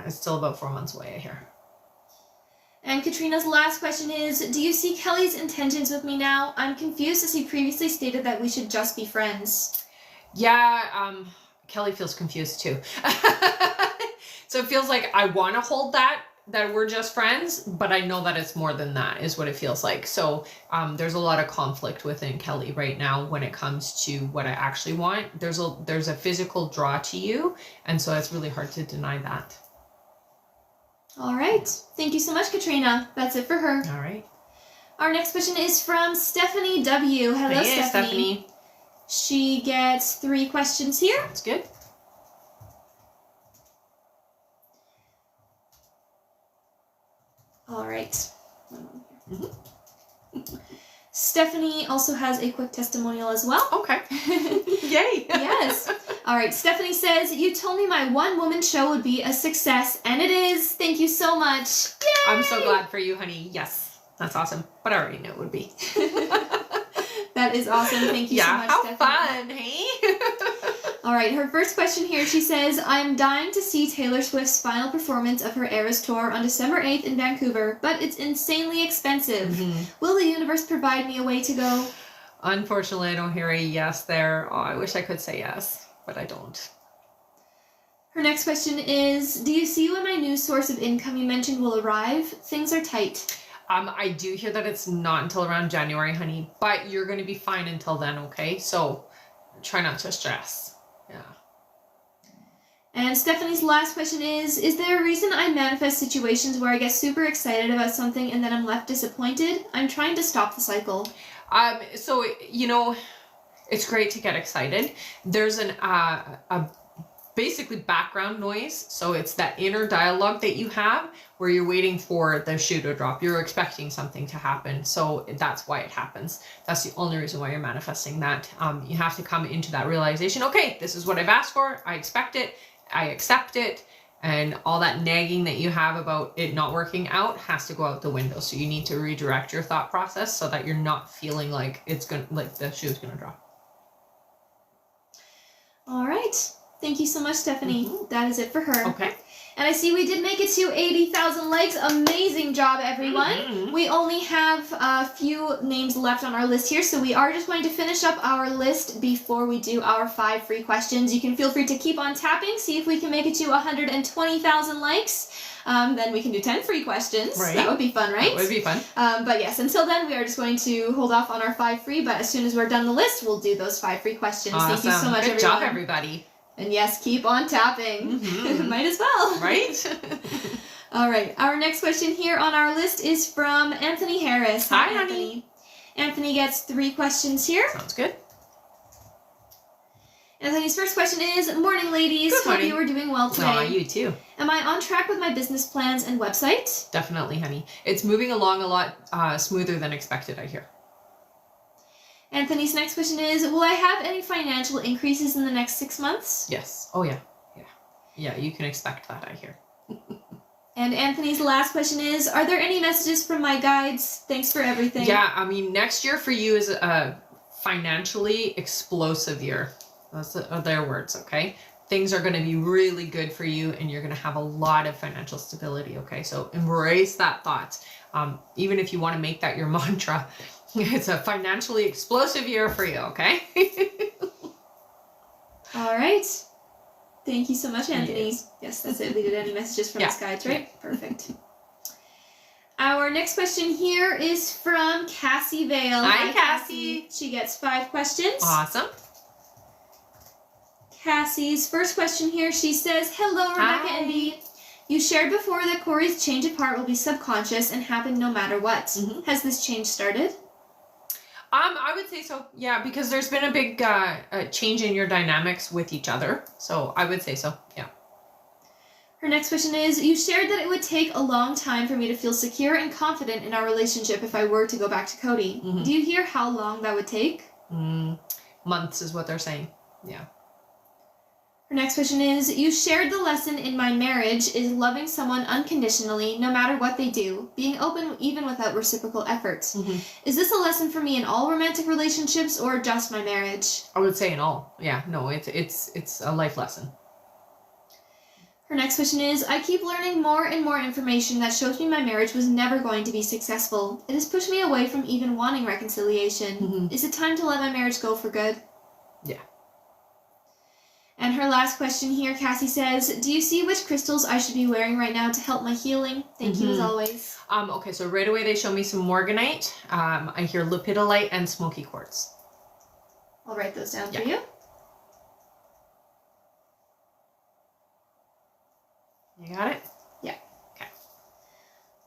it's still about 4 months away, I hear. And Katrina's last question is, do you see Kelly's intentions with me now? I'm confused as he previously stated that we should just be friends. Yeah, Kelly feels confused too. So it feels like I want to hold that we're just friends, but I know that it's more than that is what it feels like. So there's a lot of conflict within Kelly right now when it comes to what I actually want. There's a physical draw to you, and so it's really hard to deny that. All right. Thank you so much, Katrina. That's it for her. All right. Our next question is from Stephanie W. Hello, Hey, Stephanie. She gets 3 questions here. Sounds good. All right. Mm-hmm. Stephanie also has a quick testimonial as well. Okay. Yay. Yes. All right. Stephanie says, you told me my one-woman show would be a success, and it is. Thank you so much. Yay! I'm so glad for you, honey. Yes. That's awesome. But I already knew it would be. That is awesome. Thank you so much, how Stephanie. fun, hey? All right, her first question here, she says, I'm dying to see Taylor Swift's final performance of her Eras Tour on December 8th in Vancouver, but it's insanely expensive. Mm-hmm. Will the universe provide me a way to go? Unfortunately, I don't hear a yes there. Oh, I wish I could say yes, but I don't. Her next question is, do you see when my new source of income you mentioned will arrive? Things are tight. I do hear that it's not until around January, honey, but you're going to be fine until then, okay? So try not to stress. Yeah. And Stephanie's last question is there a reason I manifest situations where I get super excited about something and then I'm left disappointed? I'm trying to stop the cycle. So, it's great to get excited. There's a basically background noise. So it's that inner dialogue that you have where you're waiting for the shoe to drop. You're expecting something to happen. So that's why it happens. That's the only reason why you're manifesting that. You have to come into that realization. Okay, this is what I've asked for. I expect it. I accept it. And all that nagging that you have about it not working out has to go out the window. So you need to redirect your thought process so that you're not feeling like the shoe is going to drop. All right. Thank you so much, Stephanie. Mm-hmm. That is it for her. Okay. And I see we did make it to 80,000 likes. Amazing job, everyone. Mm-hmm. We only have a few names left on our list here, so we are just going to finish up our list before we do our 5 free questions. You can feel free to keep on tapping, see if we can make it to 120,000 likes. Then we can do 10 free questions. Right. That would be fun, right? That would be fun. But yes, until then, we are just going to hold off on our 5 free, but as soon as we're done the list, we'll do those 5 free questions. Awesome. Thank you so much, Good everyone. job, everybody. And yes, keep on tapping. Mm-hmm. Might as well. Right? All right. Our next question here on our list is from Anthony Harris. Hi, Anthony. Anthony gets 3 questions here. Sounds good. Anthony's first question is, morning, ladies. Good morning. Hope you are doing well today. Aw, you too. Am I on track with my business plans and website? Definitely, honey. It's moving along a lot smoother than expected, I hear. Anthony's next question is, will I have any financial increases in the next 6 months? Yes. Oh, yeah. Yeah, you can expect that, I hear. And Anthony's last question is, are there any messages from my guides? Thanks for everything. Yeah, I mean, next year for you is a financially explosive year. Those are their words, okay? Things are going to be really good for you and you're going to have a lot of financial stability, okay? So embrace that thought. Even if you want to make that your mantra, it's a financially explosive year for you, okay? right. Thank you so much, Anthony. Yes. Yes, that's it. We did any messages from Yeah. the guides, right? Yeah. Perfect. Our next question here is from Cassie Vale. Hi, Cassie. She gets 5 questions. Awesome. Cassie's first question here, she says, hello, Rebecca Hi. and Dee. You shared before that Corey's change of heart will be subconscious and happen no matter what. Mm-hmm. Has this change started? I would say so. Yeah, because there's been a big change in your dynamics with each other. So I would say so. Yeah. Her next question is, you shared that it would take a long time for me to feel secure and confident in our relationship if I were to go back to Cody. Mm-hmm. Do you hear how long that would take? Months is what they're saying. Yeah. Her next question is, you shared the lesson in my marriage is loving someone unconditionally, no matter what they do, being open even without reciprocal efforts. Mm-hmm. Is this a lesson for me in all romantic relationships or just my marriage? I would say in all. Yeah. No, it's a life lesson. Her next question is, I keep learning more and more information that shows me my marriage was never going to be successful. It has pushed me away from even wanting reconciliation. Mm-hmm. Is it time to let my marriage go for good? Yeah. And her last question here, Cassie says, do you see which crystals I should be wearing right now to help my healing? Thank you as always. Okay, so right away they show me some morganite. I hear lepidolite and smoky quartz. I'll write those down for you. You got it? Yeah. Okay.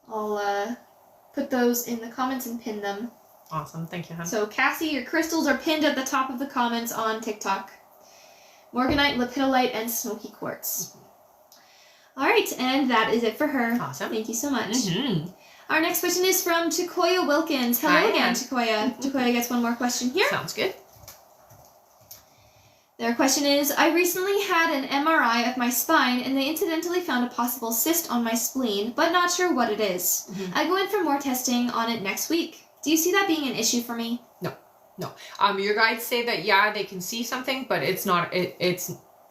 I'll put those in the comments and pin them. Awesome. Thank you, hon. So Cassie, your crystals are pinned at the top of the comments on TikTok. Morganite, lepidolite, and smoky quartz. All right, and that is it for her. Awesome. Thank you so much. Mm-hmm. Our next question is from Chakoya Wilkins. Hello again, Chakoya. Chakoya gets one more question here. Sounds good. Their question is, I recently had an MRI of my spine and they incidentally found a possible cyst on my spleen, but not sure what it is. Mm-hmm. I go in for more testing on it next week. Do you see that being an issue for me? No. Your guides say that, yeah, they can see something, but it's not,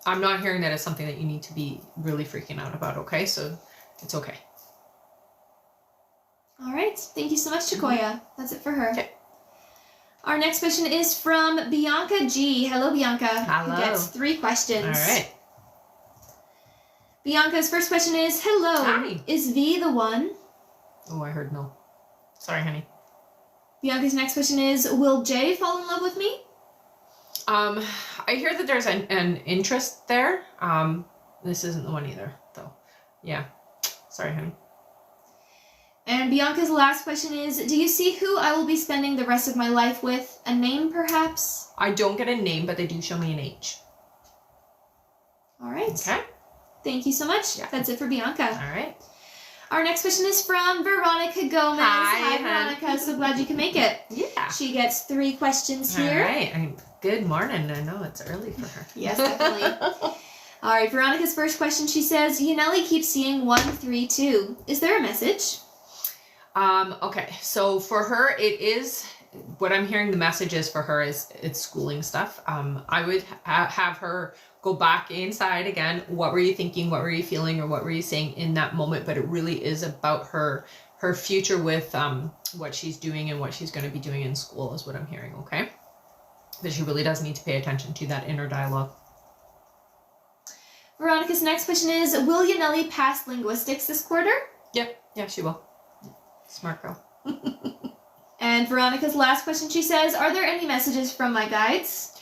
I'm not hearing that it's something that you need to be really freaking out about, okay? So it's okay. All right. Thank you so much, Chakoya. Mm-hmm. That's it for her. Okay. Our next question is from Bianca G. Hello, Bianca. Hello. Who gets 3 questions. All right. Bianca's first question is, hello. Hi. Is V the one? Oh, I heard no. Sorry, honey. Bianca's next question is, will Jay fall in love with me? I hear that there's an interest there. This isn't the one either, though. Yeah. Sorry, honey. And Bianca's last question is, do you see who I will be spending the rest of my life with? A name, perhaps? I don't get a name, but they do show me an age. All right. Okay. Thank you so much. Yeah. That's it for Bianca. All right. Our next question is from Veronica Gomez. Hi, Veronica. So glad you can make it. Yeah. She gets 3 questions here. All right. Good morning. I know it's early for her. Yes, definitely. All right. Veronica's first question, she says, Yaneli keeps seeing 132. Is there a message? Okay. So for her, it is, what I'm hearing the message is for her is it's schooling stuff. I would have her go back inside again. What were you thinking? What were you feeling? Or what were you saying in that moment? But it really is about her future with what she's doing and what she's going to be doing in school is what I'm hearing. Okay. But she really does need to pay attention to that inner dialogue. Veronica's next question is, will Yaneli pass linguistics this quarter? Yeah, she will. Smart girl. And Veronica's last question, she says, are there any messages from my guides?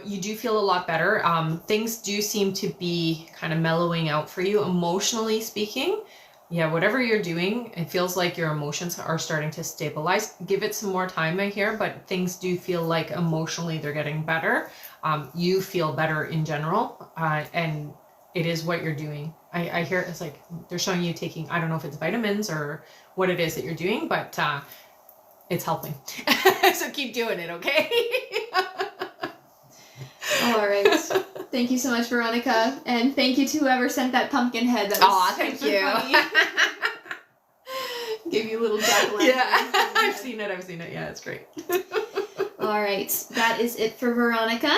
You do feel a lot better. Things do seem to be kind of mellowing out for you, emotionally speaking. Yeah, whatever you're doing, it feels like your emotions are starting to stabilize. Give it some more time, I hear, but things do feel like emotionally they're getting better. You feel better in general, and it is what you're doing. I hear it's like they're showing you taking, I don't know if it's vitamins or what it is that you're doing, but it's helping. So keep doing it, okay? All right. Thank you so much, Veronica. And thank you to whoever sent that pumpkin head. That was thank super you. funny. Give you a little jack-o'-lantern. Yeah, I've seen it. Yeah, it's great. All right. That is it for Veronica.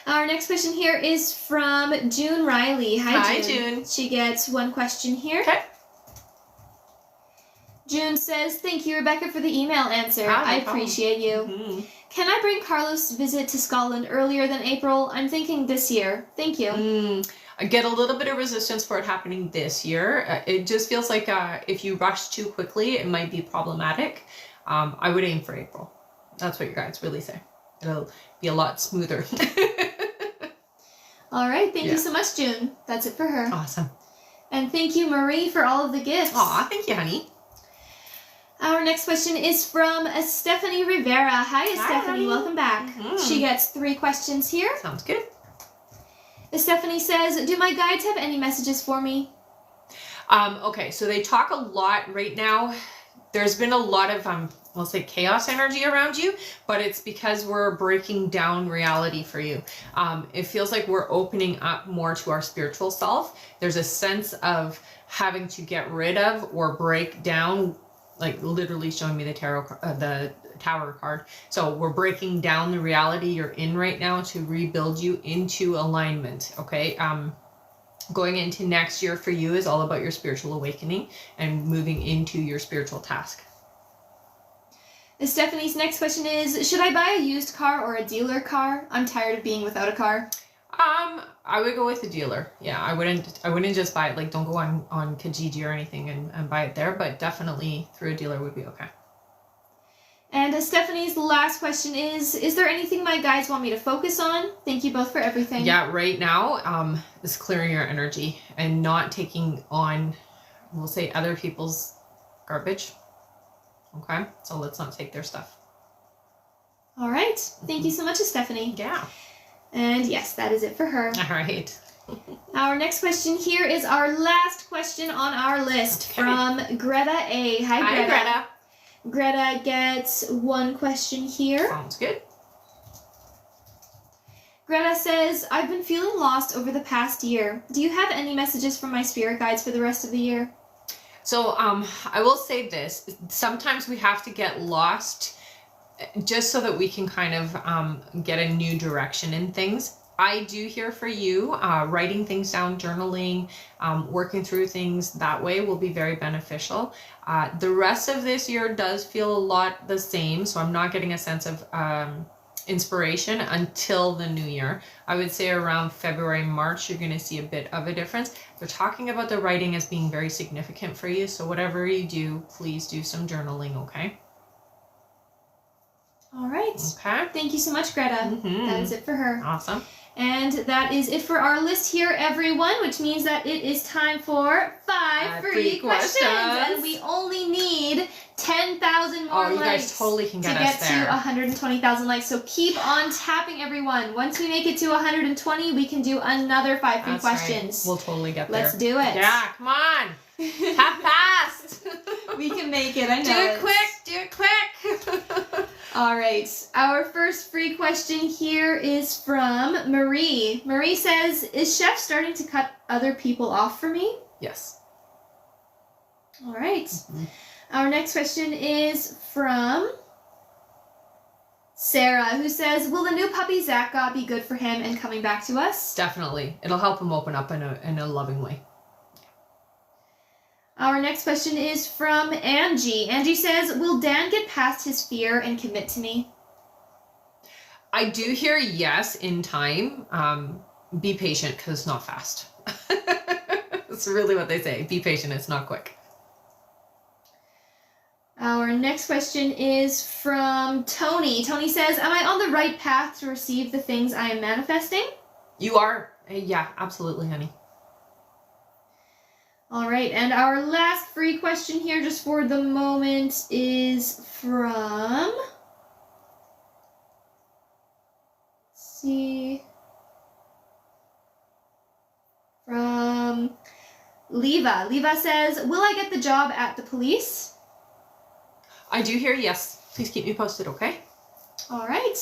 Our next question here is from June Riley. Hi, June. June. She gets 1 question here. Okay. June says, thank you, Rebecca, for the email answer. Ah, no I problem. appreciate you. Mm-hmm. Can I bring Carlos' visit to Scotland earlier than April? I'm thinking this year. Thank you. I get a little bit of resistance for it happening this year. It just feels like if you rush too quickly, it might be problematic. I would aim for April. That's what your guides really say. It'll be a lot smoother. All right. Thank you so much, June. That's it for her. Awesome. And thank you, Marie, for all of the gifts. Aw, thank you, honey. Our next question is from Stephanie Rivera. Hi, Stephanie. Honey. Welcome back. She gets 3 questions here. Sounds good. Stephanie says, do my guides have any messages for me? Okay, so they talk a lot right now. There's been a lot of, we'll say chaos energy around you, but it's because we're breaking down reality for you. It feels like we're opening up more to our spiritual self. There's a sense of having to get rid of or break down, like literally showing me the the Tower card. So we're breaking down the reality you're in right now to rebuild you into alignment. Okay. Going into next year for you is all about your spiritual awakening and moving into your spiritual task. Stephanie's next question is, should I buy a used car or a dealer car? I'm tired of being without a car. I would go with the dealer. Yeah, I wouldn't just buy it. Like, don't go on Kijiji or anything and buy it there, but definitely through a dealer would be okay. And Stephanie's last question is there anything my guides want me to focus on? Thank you both for everything. Yeah, right now, is clearing your energy and not taking on, we'll say, other people's garbage. Okay, so let's not take their stuff. All right. Thank you so much, Stephanie. Yeah. And yes, that is it for her. All right. Our next question here is our last question on our list from Greta A. Hi, Greta. Hi, Greta. Greta gets 1 question here. Sounds good. Greta says, I've been feeling lost over the past year. Do you have any messages from my spirit guides for the rest of the year? So I will say this. Sometimes we have to get lost just so that we can kind of get a new direction in things. I do hear for you, writing things down, journaling, working through things that way will be very beneficial. The rest of this year does feel a lot the same, so I'm not getting a sense of inspiration until the new year. I would say around February, March, you're going to see a bit of a difference. They're talking about the writing as being very significant for you, so whatever you do, please do some journaling, okay? All right. Okay. Thank you so much, Greta. That is it for her. Awesome. And that is it for our list here, everyone, which means that it is time for 5 free questions. And we only need 10,000 more likes. You guys totally can get us there. To 120,000 likes. So keep on tapping, everyone. Once we make it to 120, we can do another 5 free questions. Right. We'll totally get there. Let's do it. Yeah, come on. Tap fast. We can make it. I know. Do it quick. Do it quick. All right. Our first free question here is from Marie. Marie says, is Chef starting to cut other people off for me? Yes. All right. Our next question is from Sarah, who says, will the new puppy Zaka be good for him and coming back to us? Definitely. It'll help him open up in a loving way. Our next question is from Angie. Angie says, will Dan get past his fear and commit to me? I do hear yes in time. Be patient because it's not fast. That's really what they say. Be patient. It's not quick. Our next question is from Tony. Tony says, am I on the right path to receive the things I am manifesting? You are. Yeah, absolutely, honey. All right, and our last free question here just for the moment is from, from Leva. Leva says, will I get the job at the police? I do hear yes. Please keep me posted, okay? All right.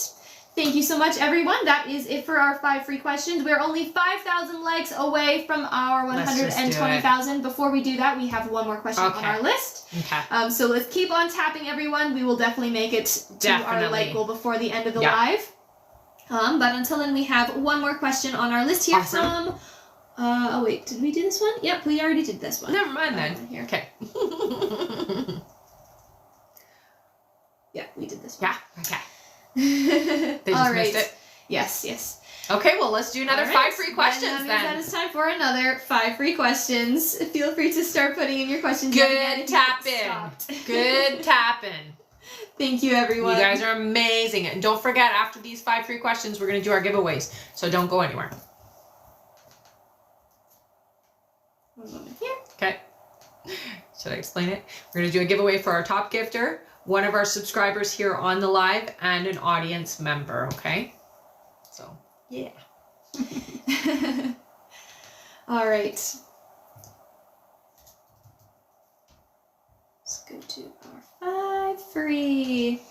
Thank you so much, everyone. That is it for our 5 free questions. We're only 5,000 likes away from our 120,000. Before we do that, we have 1 more question on our list. Okay. So let's keep on tapping, everyone. We will definitely make it to our like goal before the end of the live. But until then, we have 1 more question on our list here from... oh, wait. Did we do this one? Yep, we already did this one. Never mind then. Here. Okay. Yeah, we did this one. Yeah, okay. They just All right. missed it. Yes. Okay, well, let's do another 5 free questions That means that then. it's time for another 5 free questions. Feel free to start putting in your questions. Good tapping. Good tapping. Thank you, everyone. You guys are amazing. And don't forget, after these 5 free questions, we're going to do our giveaways. So don't go anywhere. Here. Okay. Should I explain it? We're going to do a giveaway for our top gifter, one of our subscribers here on the live, and an audience member, okay? So, yeah. All right. Let's go to our 5 free.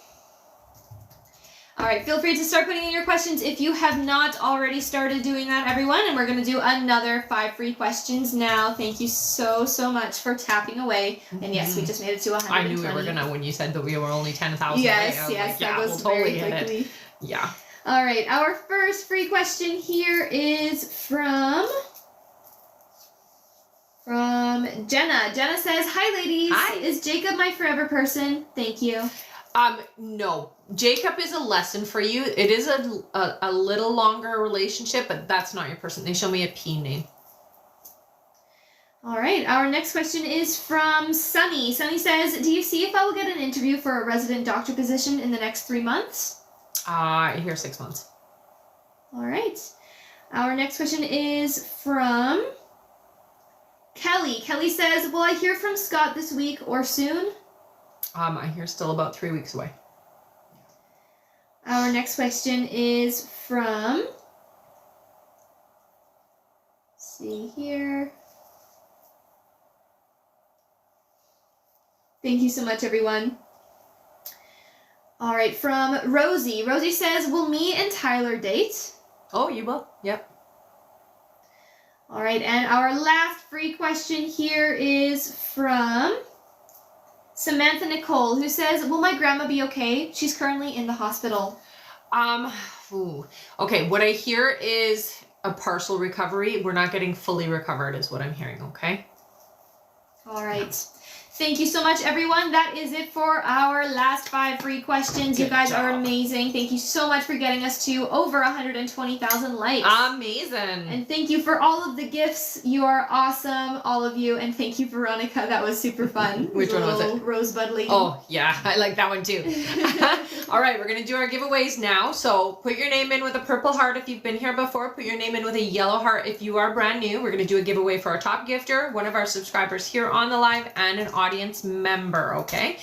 All right, feel free to start putting in your questions if you have not already started doing that, everyone. And we're going to do another 5 free questions now. Thank you so much for tapping away. And yes, we just made it to 120. I knew we were going to when you said that we were only 10,000 Yes, away. yes, Like, that goes we'll totally very hit quickly. it. Yeah. All right, our first free question here is from Jenna. Jenna says, "Hi, ladies. Hi. Is Jacob my forever person? Thank you." No. Jacob is a lesson for you. It is a little longer relationship, but that's not your person. They show me a P name. All right, our next question is from Sunny. Sunny says, "Do you see if I will get an interview for a resident doctor position in the next 3 months?" I hear 6 months. All right. Our next question is from Kelly. Kelly says, "Will I hear from Scott this week or soon?" I hear still about 3 weeks away. Our next question is from, let's see here. Thank you so much, everyone. All right, from Rosie. Rosie says, "Will me and Tyler date?" Oh, you will? Yep. All right, and our last free question here is from Samantha Nicole, who says, "Will my grandma be okay? She's currently in the hospital." Okay, what I hear is a partial recovery. We're not getting fully recovered is what I'm hearing, okay? All right. Thank you so much, everyone. That is it for our last 5 free questions. You Good guys are job. amazing. Thank you so much for getting us to over 120,000 likes. Amazing. And thank you for all of the gifts. You are awesome, all of you. And thank you, Veronica. That was super fun. Which one was it? Rosebud lady. Oh, yeah, I like that one too. All right, we're going to do our giveaways now. So put your name in with a purple heart if you've been here before. Put your name in with a yellow heart if you are brand new. We're going to do a giveaway for our top gifter, one of our subscribers here on the live, and an audience member, okay?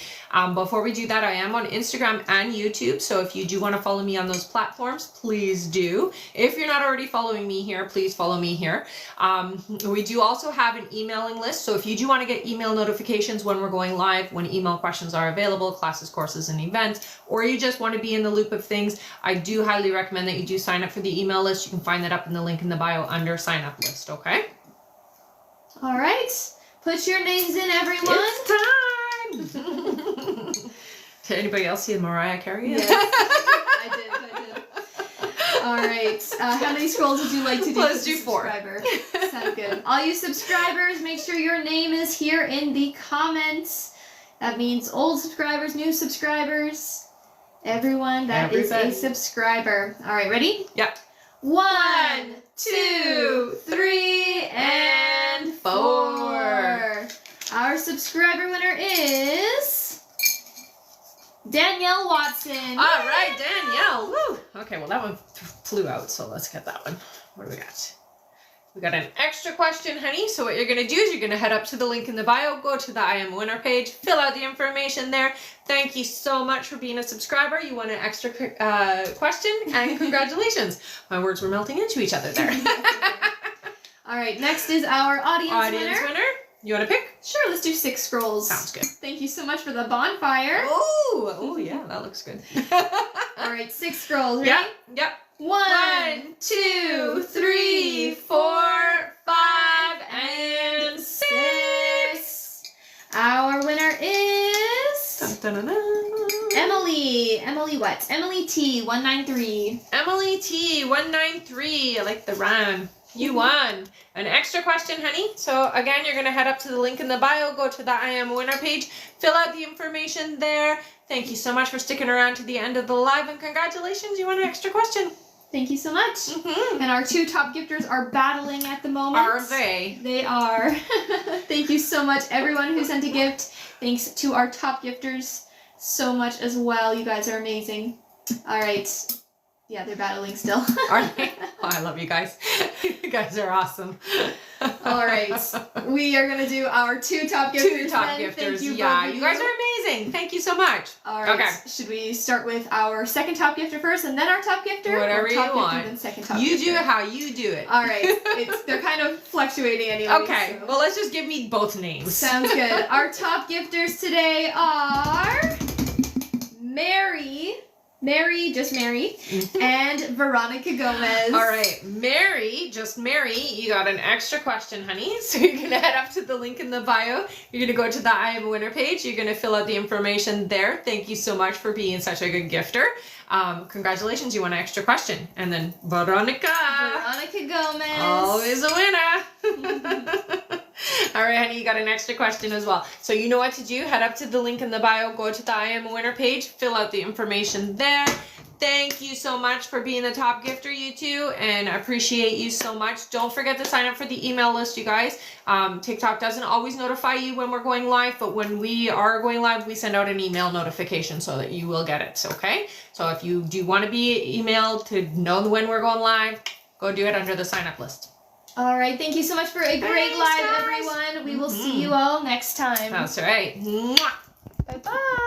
Before we do that, I am on Instagram and YouTube, so if you do want to follow me on those platforms, please do. If you're not already following me here, please follow me here. We do also have an emailing list, so if you do want to get email notifications when we're going live, when email questions are available, classes, courses, and events, or you just want to be in the loop of things, I do highly recommend that you do sign up for the email list. You can find that up in the link in the bio under sign up list, okay? All right. Put your names in, everyone. It's time! Did anybody else see the Mariah Carey? Yes, I did. All right. How many scrolls would you like to do? Let's do 4. Subscriber? Sounds good. All you subscribers, make sure your name is here in the comments. That means old subscribers, new subscribers, everyone that is a subscriber. All right, ready? Yep. 1, 2, 3, and 4. Our subscriber winner is Danielle Watson. All right, Danielle. Woo. Okay, well, that one flew out, so let's get that one. What do we got? We got an extra question, honey. So what you're going to do is you're going to head up to the link in the bio, go to the I Am a Winner page, fill out the information there. Thank you so much for being a subscriber. You won an extra question, and congratulations. My words were melting into each other there. All right, next is our audience winner. You want to pick? Sure, let's do 6 scrolls. Sounds good. Thank you so much for the bonfire. Oh, yeah, that looks good. All right, 6 scrolls. Ready? Yep. 1, 2, 3, 4, 5, and 6. Our winner is Dun, dun, dun, dun. Emily. Emily what? Emily T 193. Emily T 193. I like the rhyme. You won an extra question, honey. So again, you're going to head up to the link in the bio, go to the I Am a Winner page, fill out the information there. Thank you so much for sticking around to the end of the live, and congratulations, you won an extra question. Thank you so much. And our 2 top gifters are battling at the moment. Are they? They are. Thank you so much, everyone who sent a gift. Thanks to our top gifters so much as well. You guys are amazing. All right. Yeah, they're battling still. Are they? Oh, I love you guys. You guys are awesome. All right. We are going to do our 2 top gifters. 2 top then. gifters. Thank you, Yeah, both of you guys are amazing. Thank you so much. All right. Okay. Should we start with our second top gifter first and then our top gifter? Whatever or you top want. Gifter, then second top You gifter? do it how you do it. All right. They're kind of fluctuating anyway. Okay. So. Well, let's just give me both names. Sounds good. Our top gifters today are Mary, just Mary, and Veronica Gomez. All right, Mary, just Mary, you got an extra question, honey. So you're going to head up to the link in the bio. You're going to go to the I Am a Winner page. You're going to fill out the information there. Thank you so much for being such a good gifter. Congratulations, you won an extra question. And then Veronica. Veronica Gomez. Always a winner. All right, honey, you got an extra question as well. So you know what to do. Head up to the link in the bio, go to the I Am a Winner page, fill out the information there. Thank you so much for being the top gifter, you two, and I appreciate you so much. Don't forget to sign up for the email list, you guys. TikTok doesn't always notify you when we're going live, but when we are going live, we send out an email notification so that you will get it, okay? So if you do want to be emailed to know when we're going live, go do it under the sign up list. All right. Thank you so much for a great live, guys. everyone. We will see you all next time. That's right. Mwah. Bye-bye.